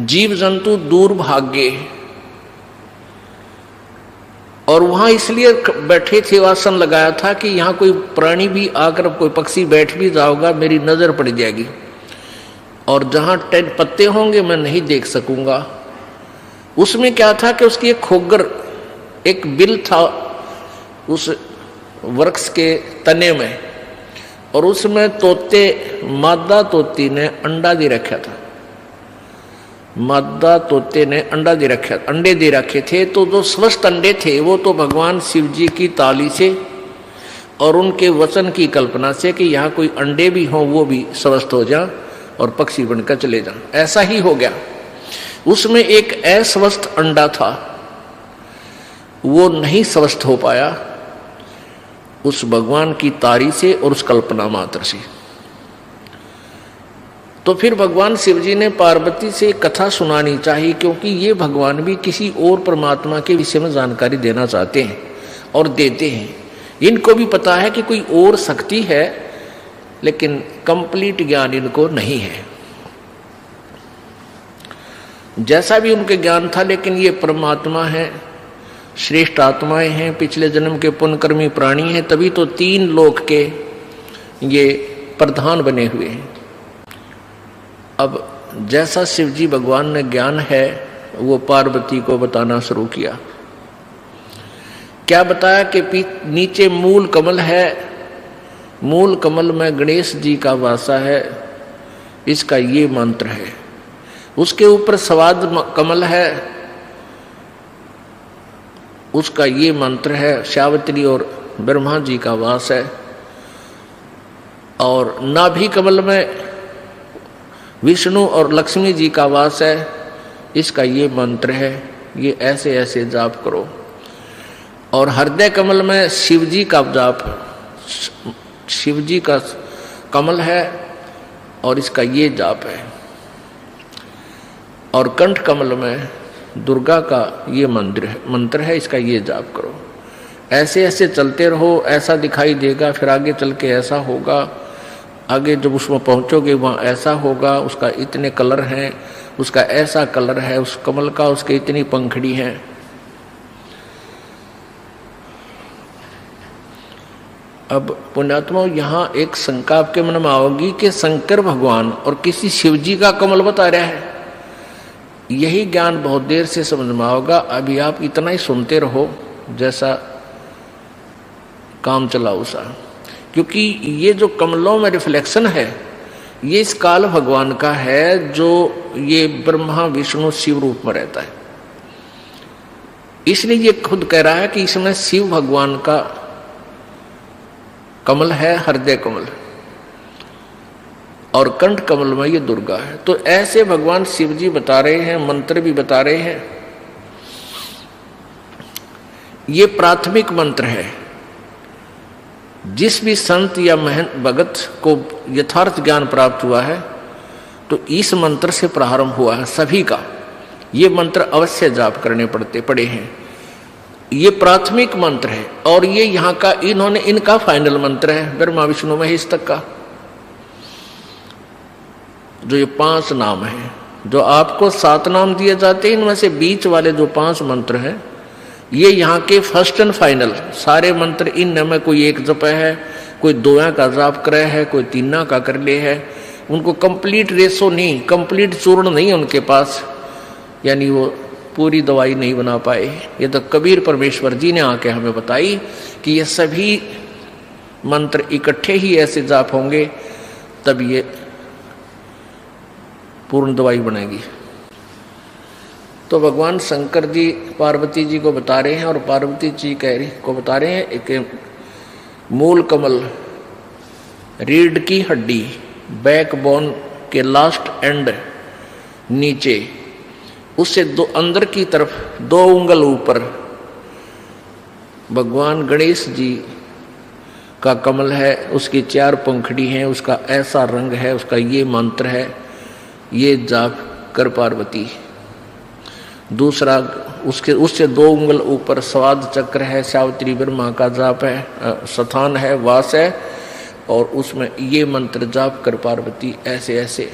Speaker 2: जीव जंतु दूर भाग गए। और वहां इसलिए बैठे थे, आसन लगाया था कि यहां कोई प्राणी भी आकर, कोई पक्षी बैठ भी जाओगा मेरी नजर पड़ जाएगी, और जहां पत्ते होंगे मैं नहीं देख सकूंगा। उसमें क्या था कि उसकी एक खोगर, एक बिल था उस वृक्ष के तने में, और उसमें तोते, मादा तोती ने अंडा दे रखा था, मादा तोते ने अंडे दे रखे थे। तो जो स्वस्थ अंडे थे वो तो भगवान शिव जी की ताली से और उनके वचन की कल्पना से कि यहाँ कोई अंडे भी हों वो भी स्वस्थ हो जा और पक्षी बनकर चले जा, ऐसा ही हो गया। उसमें एक अस्वस्थ अंडा था, वो नहीं स्वस्थ हो पाया उस भगवान की तारी से और उस कल्पना मात्र से। तो फिर भगवान शिव जी ने पार्वती से कथा सुनानी चाहिए, क्योंकि ये भगवान भी किसी और परमात्मा के विषय में जानकारी देना चाहते हैं और देते हैं। इनको भी पता है कि कोई और शक्ति है, लेकिन कंप्लीट ज्ञान इनको नहीं है। जैसा भी उनके ज्ञान था, लेकिन ये परमात्मा है, श्रेष्ठ आत्माएं हैं, पिछले जन्म के पुण्यकर्मी प्राणी हैं, तभी तो 3 लोक के ये प्रधान बने हुए हैं। अब जैसा शिव जी भगवान ने ज्ञान है वो पार्वती को बताना शुरू किया। क्या बताया कि नीचे मूल कमल है, मूल कमल में गणेश जी का वासा है, इसका ये मंत्र है। उसके ऊपर स्वाद कमल है, उसका ये मंत्र है। सावित्री और ब्रह्मा जी का वास है। और नाभि कमल में विष्णु और लक्ष्मी जी का वास है, इसका ये मंत्र है। ये ऐसे ऐसे जाप करो। और हृदय कमल में शिव जी का जाप, शिव जी का कमल है और इसका ये जाप है। और कंठ कमल में दुर्गा का ये मंत्र है, इसका ये जाप करो। ऐसे ऐसे चलते रहो, ऐसा दिखाई देगा, फिर आगे चल के ऐसा होगा, आगे जब उसमें पहुंचोगे वहाँ ऐसा होगा, उसका इतने कलर हैं, उसका ऐसा कलर है, उस कमल का उसके इतनी पंखड़ी हैं। अब पुण्यात्मा, यहाँ एक शंका आपके मन में आओगी कि शंकर भगवान और किसी शिव जी का कमल बता रहा है। यही ज्ञान बहुत देर से समझ में आओगा। अभी आप इतना ही सुनते रहो जैसा काम चलाओ सा, क्योंकि ये जो कमलों में रिफ्लेक्शन है ये इस काल भगवान का है, जो ये ब्रह्मा विष्णु शिव रूप में रहता है। इसलिए ये खुद कह रहा है कि इसमें शिव भगवान का कमल है, हृदय कमल, और कंठ कमल में ये दुर्गा है। तो ऐसे भगवान शिव जी बता रहे हैं, मंत्र भी बता रहे हैं। ये प्राथमिक मंत्र है। जिस भी संत या महंत भगत को यथार्थ ज्ञान प्राप्त हुआ है तो इस मंत्र से प्रारंभ हुआ है सभी का। ये मंत्र अवश्य जाप करने पड़े हैं। ये प्राथमिक मंत्र है और ये यहाँ का इनका फाइनल मंत्र है, ब्रह्मा विष्णु महेश तक का। जो ये 5 नाम हैं, जो आपको 7 नाम दिए जाते हैं, इनमें से बीच वाले जो 5 मंत्र हैं ये यहाँ के फर्स्ट एंड फाइनल सारे मंत्र। इनमें कोई एक जप है, कोई 2 का जाप करे है, कोई 3 का कर ले है। उनको कंप्लीट रेसो नहीं, कंप्लीट चूर्ण नहीं है उनके पास, यानी वो पूरी दवाई नहीं बना पाए। ये तो कबीर परमेश्वर जी ने आके हमें बताई कि ये सभी मंत्र इकट्ठे ही ऐसे जाप होंगे तब ये पूर्ण दवाई बनेगी। तो भगवान शंकर जी पार्वती जी को बता रहे हैं और पार्वती जी को बता रहे हैं एक मूल कमल, रीढ़ की हड्डी, बैकबोन के लास्ट एंड नीचे, उससे अंदर की तरफ 2 उंगल ऊपर भगवान गणेश जी का कमल है। उसकी 4 पंखड़ी हैं, उसका ऐसा रंग है, उसका ये मंत्र है। ये जाप कर पार्वती। दूसरा उससे 2 उंगल ऊपर स्वाद चक्र है, सावित्री ब्रह्मा का जाप है, स्थान है, वास है, और उसमें ये मंत्र जाप कर पार्वती ऐसे ऐसे।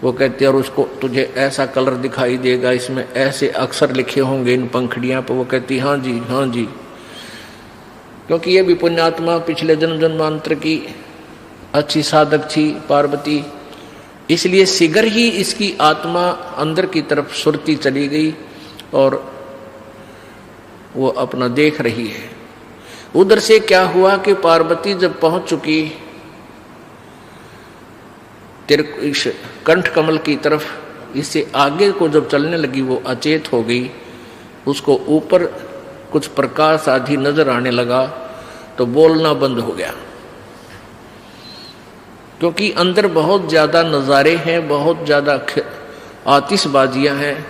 Speaker 2: वो कहते हैं और उसको तुझे ऐसा कलर दिखाई देगा, इसमें ऐसे अक्षर लिखे होंगे इन पंखड़ियां पर। वो कहती हाँ जी हाँ जी, क्योंकि ये भी पुण्यात्मा पिछले जन्म जन्मांतर की अच्छी साधक थी पार्वती, इसलिए शीघ्र ही इसकी आत्मा अंदर की तरफ सुरती चली गई और वो अपना देख रही है। उधर से क्या हुआ कि पार्वती जब पहुंच चुकी इस कंठ कमल की तरफ, इससे आगे को जब चलने लगी वो अचेत हो गई। उसको ऊपर कुछ प्रकाश आदि नजर आने लगा तो बोलना बंद हो गया, क्योंकि अंदर बहुत ज्यादा नज़ारे हैं, बहुत ज्यादा आतिशबाजियां हैं।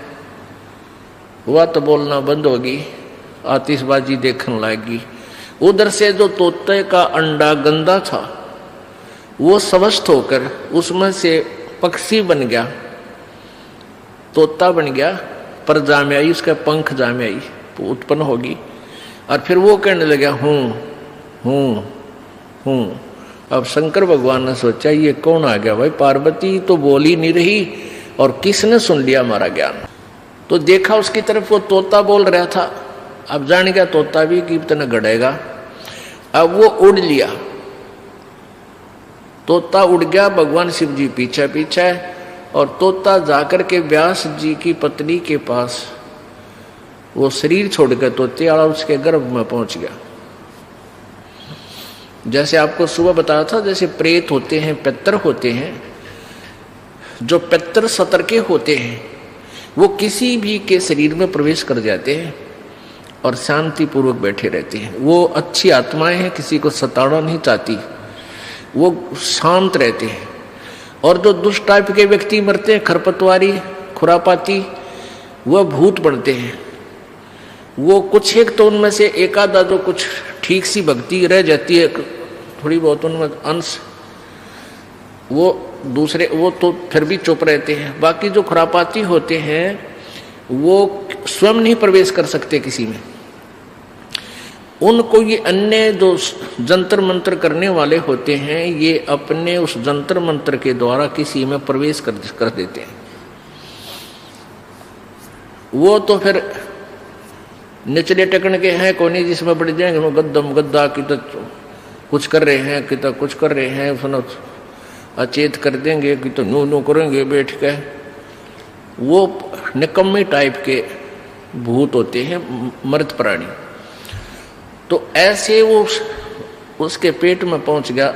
Speaker 2: वह तो बोलना बंद होगी, आतिशबाजी देखने लगेगी। उधर से जो तोते का अंडा गंदा था वो स्वस्थ होकर उसमें से पक्षी बन गया, तोता बन गया, पर जामे आई, उसका पंख जामे आई उत्पन्न होगी। और फिर वो कहने लगा हूँ हूँ हूँ। अब शंकर भगवान ने सोचा ये कौन आ गया भाई, पार्वती तो बोल ही नहीं रही और किसने सुन लिया हमारा ज्ञान। तो देखा उसकी तरफ, वो तोता बोल रहा था। अब जान गया तोता भी कि इतना गड़ेगा। अब वो उड़ लिया, तोता उड़ गया, भगवान शिव जी पीछे पीछे, और तोता जाकर के व्यास जी की पत्नी के पास वो शरीर छोड़कर तोते और उसके गर्भ में पहुंच गया। जैसे आपको सुबह बताया था, जैसे प्रेत होते हैं, पितर होते हैं, जो पितर सतर्के होते हैं वो किसी भी के शरीर में प्रवेश कर जाते हैं और शांति पूर्वक बैठे रहते हैं। वो अच्छी आत्माएं हैं, किसी को सताना नहीं चाहती, वो शांत रहते हैं। और जो दुष्ट टाइप के व्यक्ति मरते हैं, खरपतवारी, खुरापाती, वह भूत बनते हैं। वो कुछ एक तो उनमें से एक आधा जो कुछ ठीक सी भक्ति रह जाती है, थोड़ी बहुत उनमें अंश, वो दूसरे वो तो फिर भी चुप रहते हैं। बाकी जो खुरापाती होते हैं वो स्वयं नहीं प्रवेश कर सकते किसी में। उनको ये अन्य जो जंतर मंत्र करने वाले होते हैं, ये अपने उस जंतर मंत्र के द्वारा किसी में प्रवेश कर देते हैं। वो तो फिर निचले टकन के हैं, कोई नहीं जिसमें बढ़ जाएंगे, वो गद्दम गद्दा की तो कुछ कर रहे हैं, कि तो कुछ कर रहे हैं, सुनो अचेत कर देंगे, कि तो नू नू करेंगे बैठ के। वो निकम्मे टाइप के भूत होते हैं, मर्द प्राणी। तो ऐसे वो उसके पेट में पहुंच गया,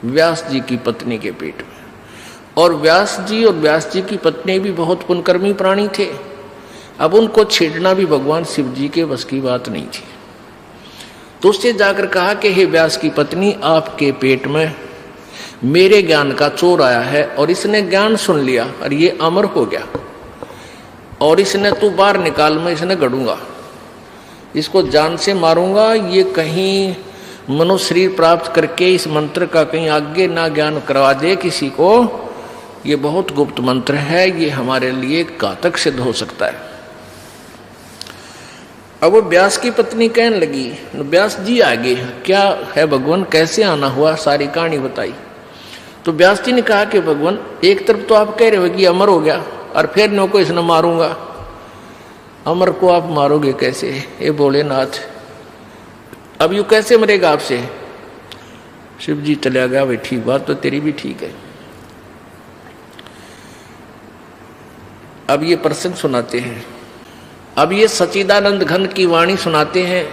Speaker 2: व्यास जी की पत्नी के पेट में। और व्यास जी की पत्नी भी बहुत पुण्यकर्मी प्राणी थे। अब उनको छेड़ना भी भगवान शिव जी के बस की बात नहीं थी। तो उससे जाकर कहा कि हे व्यास की पत्नी, आपके पेट में मेरे ज्ञान का चोर आया है और इसने ज्ञान सुन लिया और ये अमर हो गया, और इसने तू बाहर निकाल, मैं इसने गढ़ूंगा, इसको जान से मारूंगा। ये कहीं मनुष्य शरीर प्राप्त करके इस मंत्र का कहीं आगे ना ज्ञान करवा दे किसी को। ये बहुत गुप्त मंत्र है, ये हमारे लिए घातक सिद्ध हो सकता है। अब वो व्यास की पत्नी कहने लगी, व्यास जी आगे क्या है भगवान, कैसे आना हुआ, सारी कहानी बताई। तो व्यास जी ने कहा कि भगवान, एक तरफ तो आप कह रहे हो कि अमर हो गया और फिर नो को इसने मारूंगा। अमर को आप मारोगे कैसे, ये भोलेनाथ, अब यू कैसे मरेगा आपसे। शिव जी चला गया, भाई ठीक, बात तो तेरी भी ठीक है। अब ये प्रसंग सुनाते हैं, अब ये सच्चिदानंद घन की वाणी सुनाते हैं।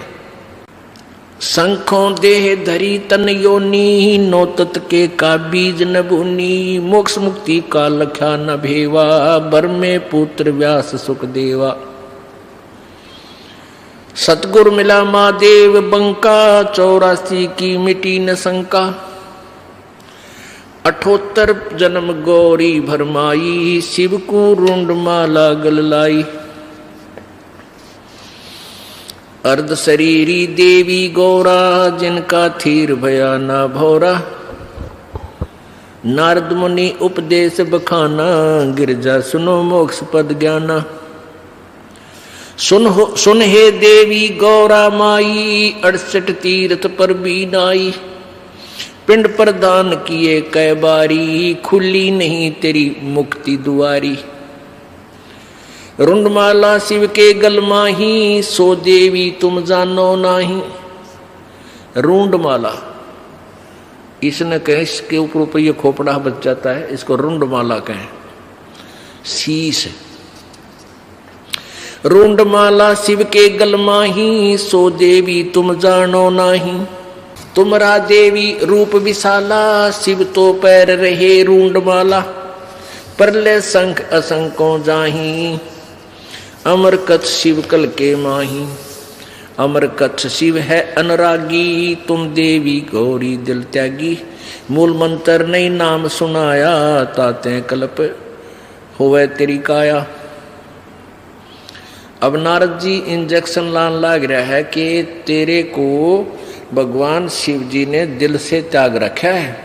Speaker 2: शंखों देह धरी तन योनी, नो तत् के का बीज न भूनी, मोक्ष मुक्ति का लख्या न भेवा, बर में पुत्र व्यास सुख देवा। सतगुर मिला महादेव बंका, 84 की मिटी न शंका, 78 जन्म गौरी भरमाई, शिव को रुंड माला गल लाई। अर्ध शरीरी देवी गौरा, जिनका थीर भया ना भौरा, नारद मुनि उपदेश बखाना, गिरजा सुनो मोक्ष पद ज्ञाना। सुन हे देवी गौरा माई, 68 तीर्थ पर भी नाई, पिंड प्रदान किए कै बारी, खुली नहीं तेरी मुक्ति दुआरी। रुंडमाला शिव के गल माही, सो देवी तुम जानो नाही। रुंडमाला, इसने कहे, इसके ऊपर ये खोपड़ा बच जाता है, इसको रुंडमाला कहें, शीश। रुंडमाला शिव के गल माही, सो देवी तुम जानो नाही। तुमरा देवी रूप विशाला, शिव तो पैर रहे रुंडमाला, परले शंख असंको जाही, अमर कच्छ शिव कल के माही। अमर कच्छ शिव है अनुरागी, तुम देवी गौरी दिल त्यागी, मूल मंत्र नहीं नाम सुनाया, ताते कल्प होवे तेरी काया। अब नारद जी इंजेक्शन लान लाग रहा है कि तेरे को भगवान शिव जी ने दिल से त्याग रखा है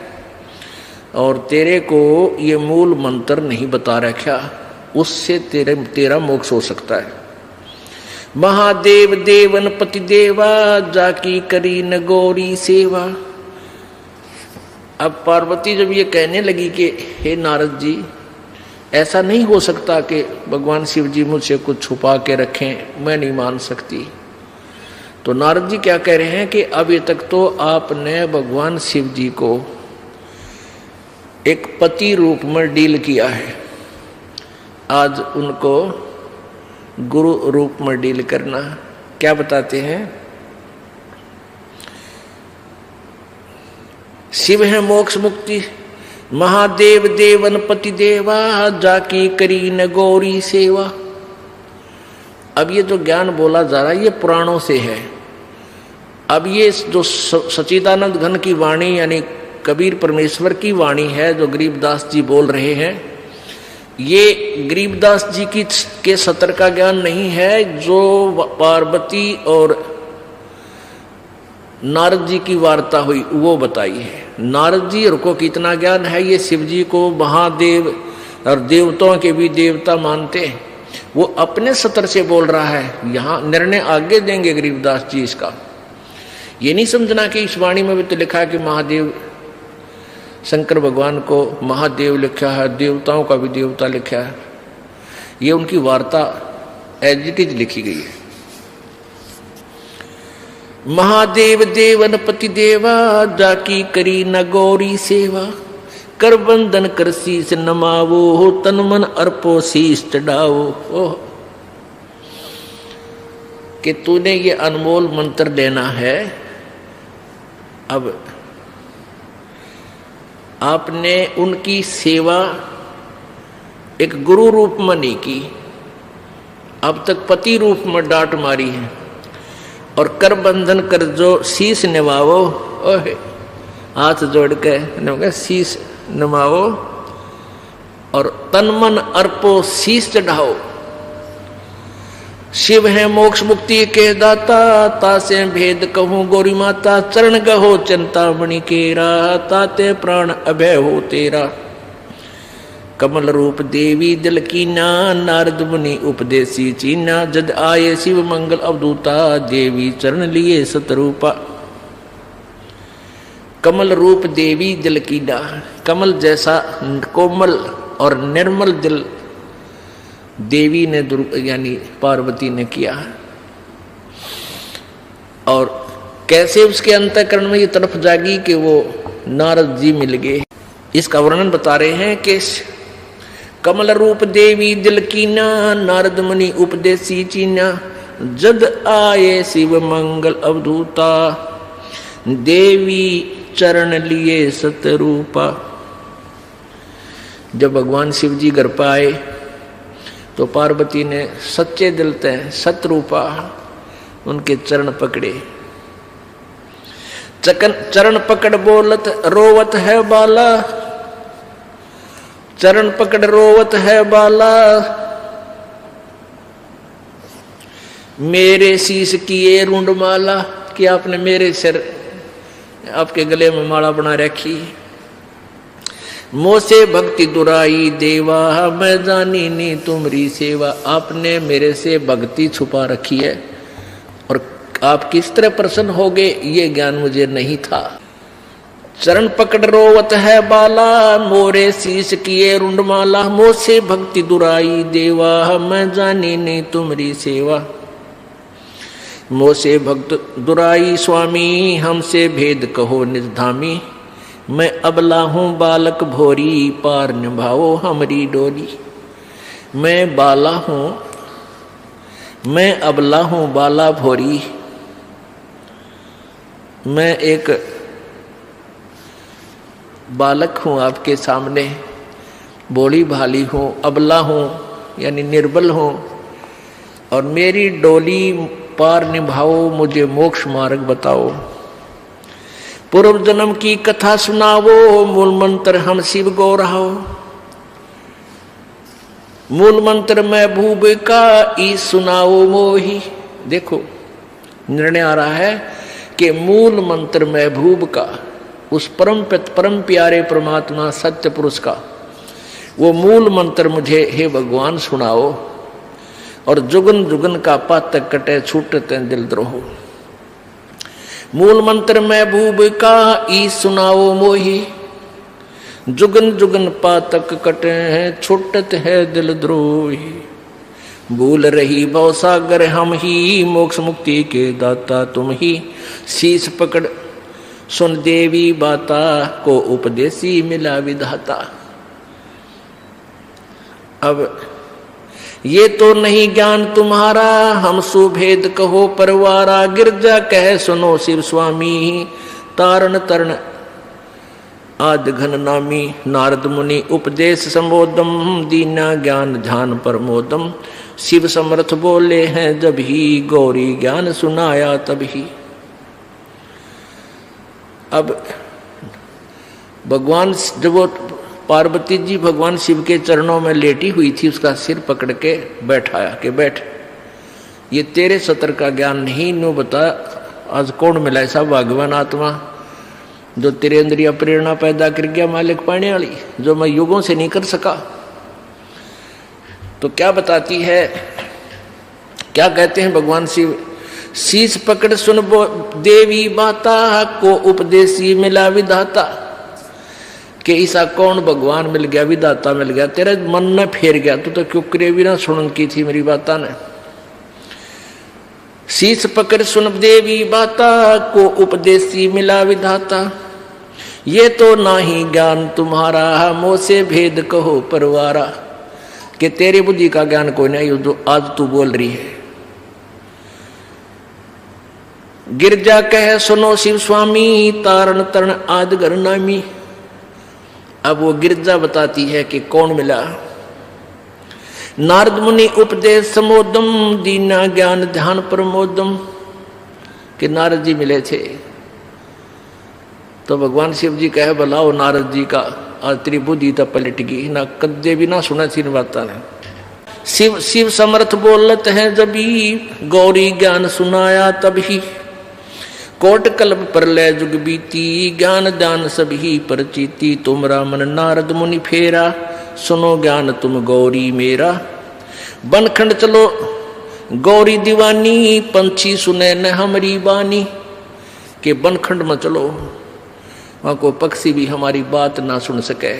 Speaker 2: और तेरे को ये मूल मंत्र नहीं बता रखा, उससे तेरा मोक्ष हो सकता है। महादेव देवन पति देवा, जाकी करी न गौरी सेवा। अब पार्वती जब ये कहने लगी कि हे नारद जी, ऐसा नहीं हो सकता कि भगवान शिव जी मुझसे कुछ छुपा के रखें, मैं नहीं मान सकती। तो नारद जी क्या कह रहे हैं कि अभी तक तो आपने भगवान शिव जी को एक पति रूप में डील किया है, आज उनको गुरु रूप में डील करना। क्या बताते हैं? शिव है मोक्ष मुक्ति, महादेव देवन पति देवा, जाकी करी न गौरी सेवा। अब ये जो ज्ञान बोला जा रहा है ये पुराणों से है। अब ये जो सच्चिदानंद घन की वाणी यानी कबीर परमेश्वर की वाणी है जो गरीबदास जी बोल रहे हैं, ये गरीबदास जी की के सतर का ज्ञान नहीं है, जो पार्वती और नारद जी की वार्ता हुई वो बताई है। नारद जी को कितना ज्ञान है, ये शिव जी को महादेव और देवताओं के भी देवता मानते हैं, वो अपने सतर से बोल रहा है। यहाँ निर्णय आगे देंगे गरीबदास जी इसका। ये नहीं समझना कि इस वाणी में भी तो लिखा है कि महादेव शंकर भगवान को महादेव लिखा है, देवताओं का भी देवता लिखा है। ये उनकी वार्ता एज इट इज लिखी गई है। महादेव देवन पति देवा, जाकी करी न गौरी सेवा, कर बंदन कर शीस नमावो, हो तन मन अर्पो शीस चढ़ाओ। ओह, कि तूने ये अनमोल मंत्र लेना है। अब आपने उनकी सेवा एक गुरु रूप में नहीं की, अब तक पति रूप में डांट मारी है। और कर बंधन कर जो शीश निभाओ, ओहे हाथ जोड़ के शीश नमाओ, और तन मन अर्पो शीश चढ़ाओ। शिव है मोक्ष मुक्ति के दाता, तासे भेद कहूँ गौरी माता, चरण गहो चिंतामणि केरा, ताते प्राण अभय हो तेरा। कमल रूप देवी दिल कीना, नारद मुनि उपदेशी चीना, जद आए शिव मंगल अवधूता, देवी चरण लिए सतरूपा। कमल रूप देवी दिल कीना, कमल जैसा कोमल और निर्मल दिल देवी ने यानी पार्वती ने किया। और कैसे उसके अंतःकरण में ये तरफ जागी कि वो नारद जी मिल गए। इसका वर्णन बता रहे हैं कि कमल रूप देवी दिल कीना, नारद मुनि उपदेशी चीना, जद आए शिव मंगल अवधूता, देवी चरण लिए सतरूपा। जब भगवान शिव जी घर पर आए तो पार्वती ने सच्चे दिल से सतरूपा उनके चरण पकड़े। चरण पकड़ बोलत रोवत है बाला, चरण पकड़ रोवत है बाला, मेरे शीश किए रुंड माला। कि आपने मेरे सिर आपके गले में माला बना रखी। मोसे भक्ति दुराई देवा, मैं जानी नी तुम्हारी सेवा। आपने मेरे से भक्ति छुपा रखी है और आप किस तरह प्रसन्न होगे ये ज्ञान मुझे नहीं था। चरण पकड़ रोवत है बाला, मोरे शीश किए रुंडमाला, मोसे भक्ति दुराई देवा, मैं जानी नी तुम्हारी सेवा। मोसे भक्त दुराई स्वामी, हमसे भेद कहो निर्धामी, मैं अबला हूँ बालक भोरी, पार निभाओ हमरी डोरी। मैं बाला हूँ, मैं अबला हूँ बाला भोरी, मैं एक बालक हूँ आपके सामने, बोली भाली हूँ, अबला हूँ यानी निर्बल हूँ, और मेरी डोली पार निभाओ, मुझे मोक्ष मार्ग बताओ। पूर्व जन्म की कथा सुनावो, मूल मंत्र हम शिव गो रहो। मूल मंत्र मैं भूब का ई सुनाओ मोही। देखो निर्णय आ रहा है कि मूल मंत्र मैं भूब का, उस परम प्यारे परमात्मा सत्य पुरुष का वो मूल मंत्र मुझे हे भगवान सुनाओ, और जुगन जुगन का पातक कटे छूटते दिल द्रोह। मूल मंत्र मैं भूब का ई सुनाओ मोही, जुगन जुगन पातक कटे हैं छुटत है दिल द्रोही। भूल रही भवसागर हम ही, मोक्ष मुक्ति के दाता तुम ही, शीश पकड़ सुन देवी बाता को उपदेशी मिला विधाता। अब ये तो नहीं ज्ञान तुम्हारा, हम सुभेद कहो परवारा। गिरजा कह सुनो शिव स्वामी, तारण तरण आद घन नामी। नारद मुनि उपदेश संबोधम, दीना ज्ञान ध्यान प्रमोदम। शिव समर्थ बोले हैं जब ही, गौरी ज्ञान सुनाया तभी। अब भगवान जब वो पार्वती जी भगवान शिव के चरणों में लेटी हुई थी, उसका सिर पकड़ के बैठाया कि बैठ, ये तेरे सतर का ज्ञान नहीं, नो बता आज कौन मिला ऐसा भगवान आत्मा जो तेरे अंदर यह प्रेरणा पैदा कर गया मालिक पाने वाली, जो मैं युगों से नहीं कर सका। तो क्या बताती है, क्या कहते हैं भगवान शिव, शीश पकड़ सुन देवी बाता को उपदेशी मिला विधाता। कि ऐसा कौन भगवान मिल गया, विधाता मिल गया, तेरे मन में फेर गया, तू तो क्यों करे भी ना सुन की थी मेरी बाता ने। शीश पकड़ सुन देवी बाता को उपदेशी मिला विधाता। ये तो नाही ज्ञान तुम्हारा, मोह से भेद कहो परवारा। कि तेरी बुद्धि का ज्ञान कोई नहीं जो आज तू बोल रही है। गिरजा कह सुनो शिव स्वामी, तारण तरण आद घर नामी। अब वो गिरजा बताती है कि कौन मिला। नारद मुनि उपदेश समोदम, दीना ज्ञान ध्यान प्रमोदम। कि नारद जी मिले थे। तो भगवान शिव जी कहे बुलाओ नारद जी का, आज तेरी बुद्धि तो पलट गई ना, कद्दे भी ना सुना थी बात ने। शिव शिव समर्थ बोलत है जबी, गौरी ज्ञान सुनाया तभी। कोट कल्प प्रलय जुग बीती, ज्ञान दान सभी परचीती। तुमरा मन नारद मुनि फेरा, सुनो ज्ञान तुम गौरी मेरा। बनखंड चलो गौरी दीवानी, पंछी सुने न हमारी बानी। के बनखंड में चलो, वहां को पक्षी भी हमारी बात ना सुन सके।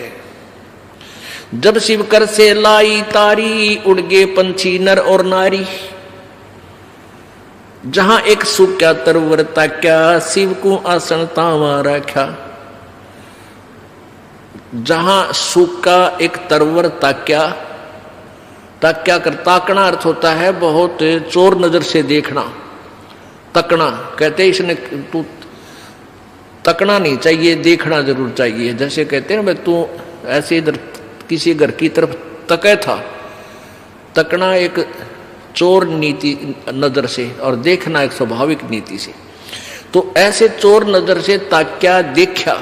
Speaker 2: जब शिव कर से लाई तारी, उड़ गए पंछी नर और नारी। जहां एक सूख्या तरवर ताक्या, शिव को आसन तावा रखा। जहां सूखा एक तरवर ताक्या, ताक्या कर ताकना अर्थ होता है बहुत चोर नजर से देखना। तकना कहते इसने तू तकना नहीं चाहिए, देखना जरूर चाहिए। जैसे कहते हैं भाई तू ऐसे इधर किसी घर की तरफ तके था, तकना एक चोर नीति नजर से और देखना एक स्वाभाविक नीति से। तो ऐसे चोर नजर से ताक्या देखा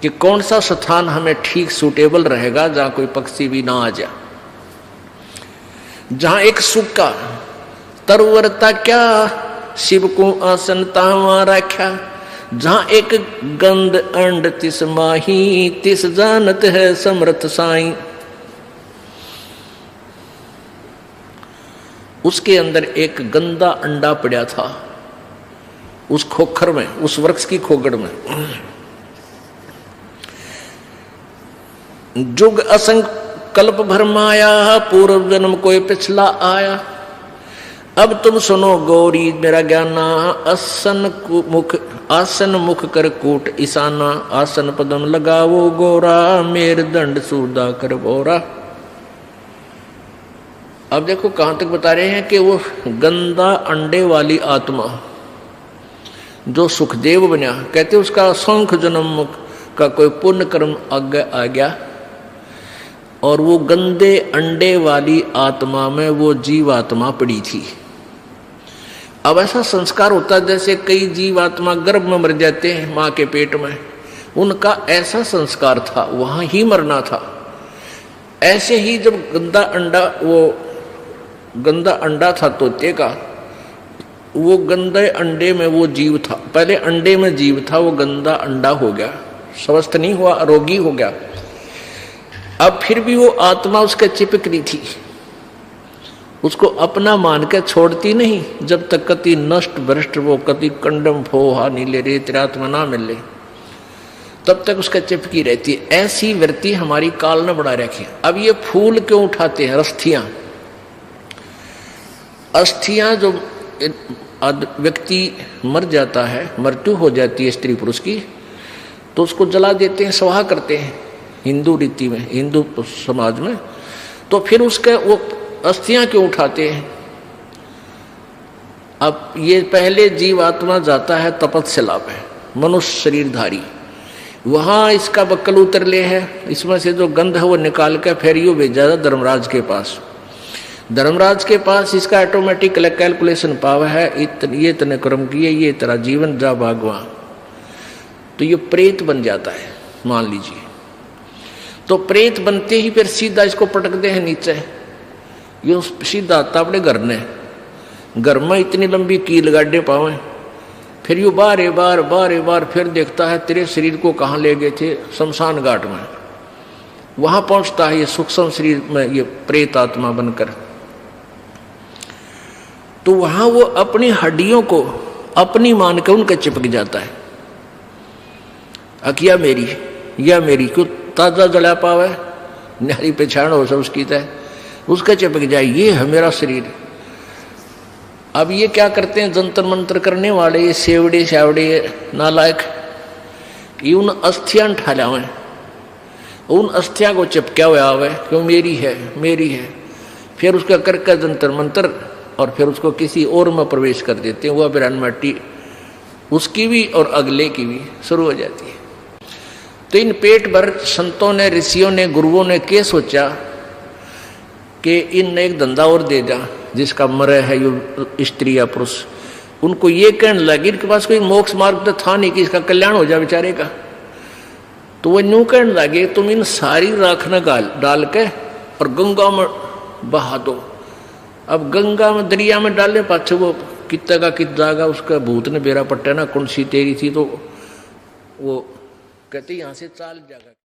Speaker 2: कि कौन सा स्थान हमें ठीक सूटेबल रहेगा जहां कोई पक्षी भी ना आ जाए। जहां एक सूखा तरवर ताक्या, शिव को आसन तावा रखा। जहां एक गंध अंड तिस माही, तिस जानत है समर्थ साईं। उसके अंदर एक गंदा अंडा पड़ा था उस खोखर में, उस वृक्ष की खोगड़ में। जुग असंकल्प भर माया, पूर्व जन्म कोई पिछला आया। अब तुम सुनो गौरी मेरा ज्ञाना, आसन मुख कर कूट ईशाना। आसन पदम लगावो गोरा, मेर दंड सूदा कर बोरा। अब देखो कहां तक बता रहे हैं कि वो गंदा अंडे वाली आत्मा जो सुखदेव बना, कहते उसका असंख्य जन्म का कोई पुण्य कर्म आगे आ गया और वो गंदे अंडे वाली आत्मा में वो जीवात्मा पड़ी थी। अब ऐसा संस्कार होता है जैसे कई जीवात्मा गर्भ में मर जाते हैं मां के पेट में, उनका ऐसा संस्कार था, वहां ही मरना था। ऐसे ही जब गंदा अंडा था तोते का, वो गंदे अंडे में वो जीव था। पहले अंडे में जीव था, वो गंदा अंडा हो गया, स्वस्थ नहीं हुआ, रोगी हो गया। अब फिर भी वो आत्मा उसके चिपक रही थी, उसको अपना मान के छोड़ती नहीं। जब तक कति नष्ट भ्रष्ट वो कति कंडम फोहा नीले रेत रात में ना मिले, तब तक उसका चिपकी रहती है। ऐसी वृत्ति हमारी काल ने बढ़ा रखी। अब ये फूल क्यों उठाते हैं, अस्थियां जो व्यक्ति मर जाता है, मृत्यु हो जाती है स्त्री पुरुष की, तो उसको जला देते हैं, स्वाहा करते हैं हिंदू रीति में, हिंदू समाज में। तो फिर उसके वो अस्थियां क्यों उठाते हैं? अब ये पहले जीव आत्मा जाता है तपस्या पे, मनुष्य शरीरधारी, वहां इसका बक्कल उतर ले है, इसमें से जो गंध है वो निकाल कर फिर यूं भेजा धर्मराज के पास। धर्मराज के पास इसका ऑटोमेटिक कैलकुलेशन पावर है, ये इतने कर्म किए, ये तेरा जीवन जा भागवा, तो ये प्रेत बन जाता है मान लीजिए। तो प्रेत बनते ही फिर सीधा इसको पटकते हैं नीचे, ये सीधा आता अपने घर ने, घर में इतनी लंबी कील गाड़े पावे, फिर यू बार बार फिर देखता है तेरे शरीर को कहाँ ले गए थे, शमशान घाट में। वहां पहुंचता है ये सूक्ष्म शरीर में, ये प्रेत आत्मा बनकर। तो वहां वो अपनी हड्डियों को अपनी मान के उनके चिपक जाता है, अकिया मेरी या मेरी, क्यों ताजा जला पावे, नारी पहचान हो सब उसकी तय, उसका चिपक जाए, ये है मेरा शरीर। अब ये क्या करते हैं जंतर मंत्र करने वाले, ये सेवड़े शावड़े नालायक, ये उन अस्थियां उठा लावे, उन अस्थियां को चिपका हुआ आवे, क्यों मेरी है, फिर उसका करके जंतर मंत्र, और फिर उसको किसी और में प्रवेश कर देते हैं, वह बिरान मट्टी उसकी भी और अगले की भी शुरू हो जाती है। तो इन पेट भर संतों ने, ऋषियों ने, गुरुओं ने क्या सोचा कि इन एक धंधा और दे जा, जिसका मरे है ये स्त्री या पुरुष। उनको ये कहने लगे, इनके पास कोई मोक्ष मार्ग तो था नहीं कि इसका कल्याण हो जाए बेचारे का। तो वो यूं कहने लगे, तुम इन सारी राख न डाल के और गंगा में बहा दो। अब गंगा में, दरिया में डालने पाछे वो कितना का कित जाएगा, उसका भूत ने बेरा पट्टा ना कौन सी तेरी थी, तो वो कहते यहाँ से चाल जाएगा।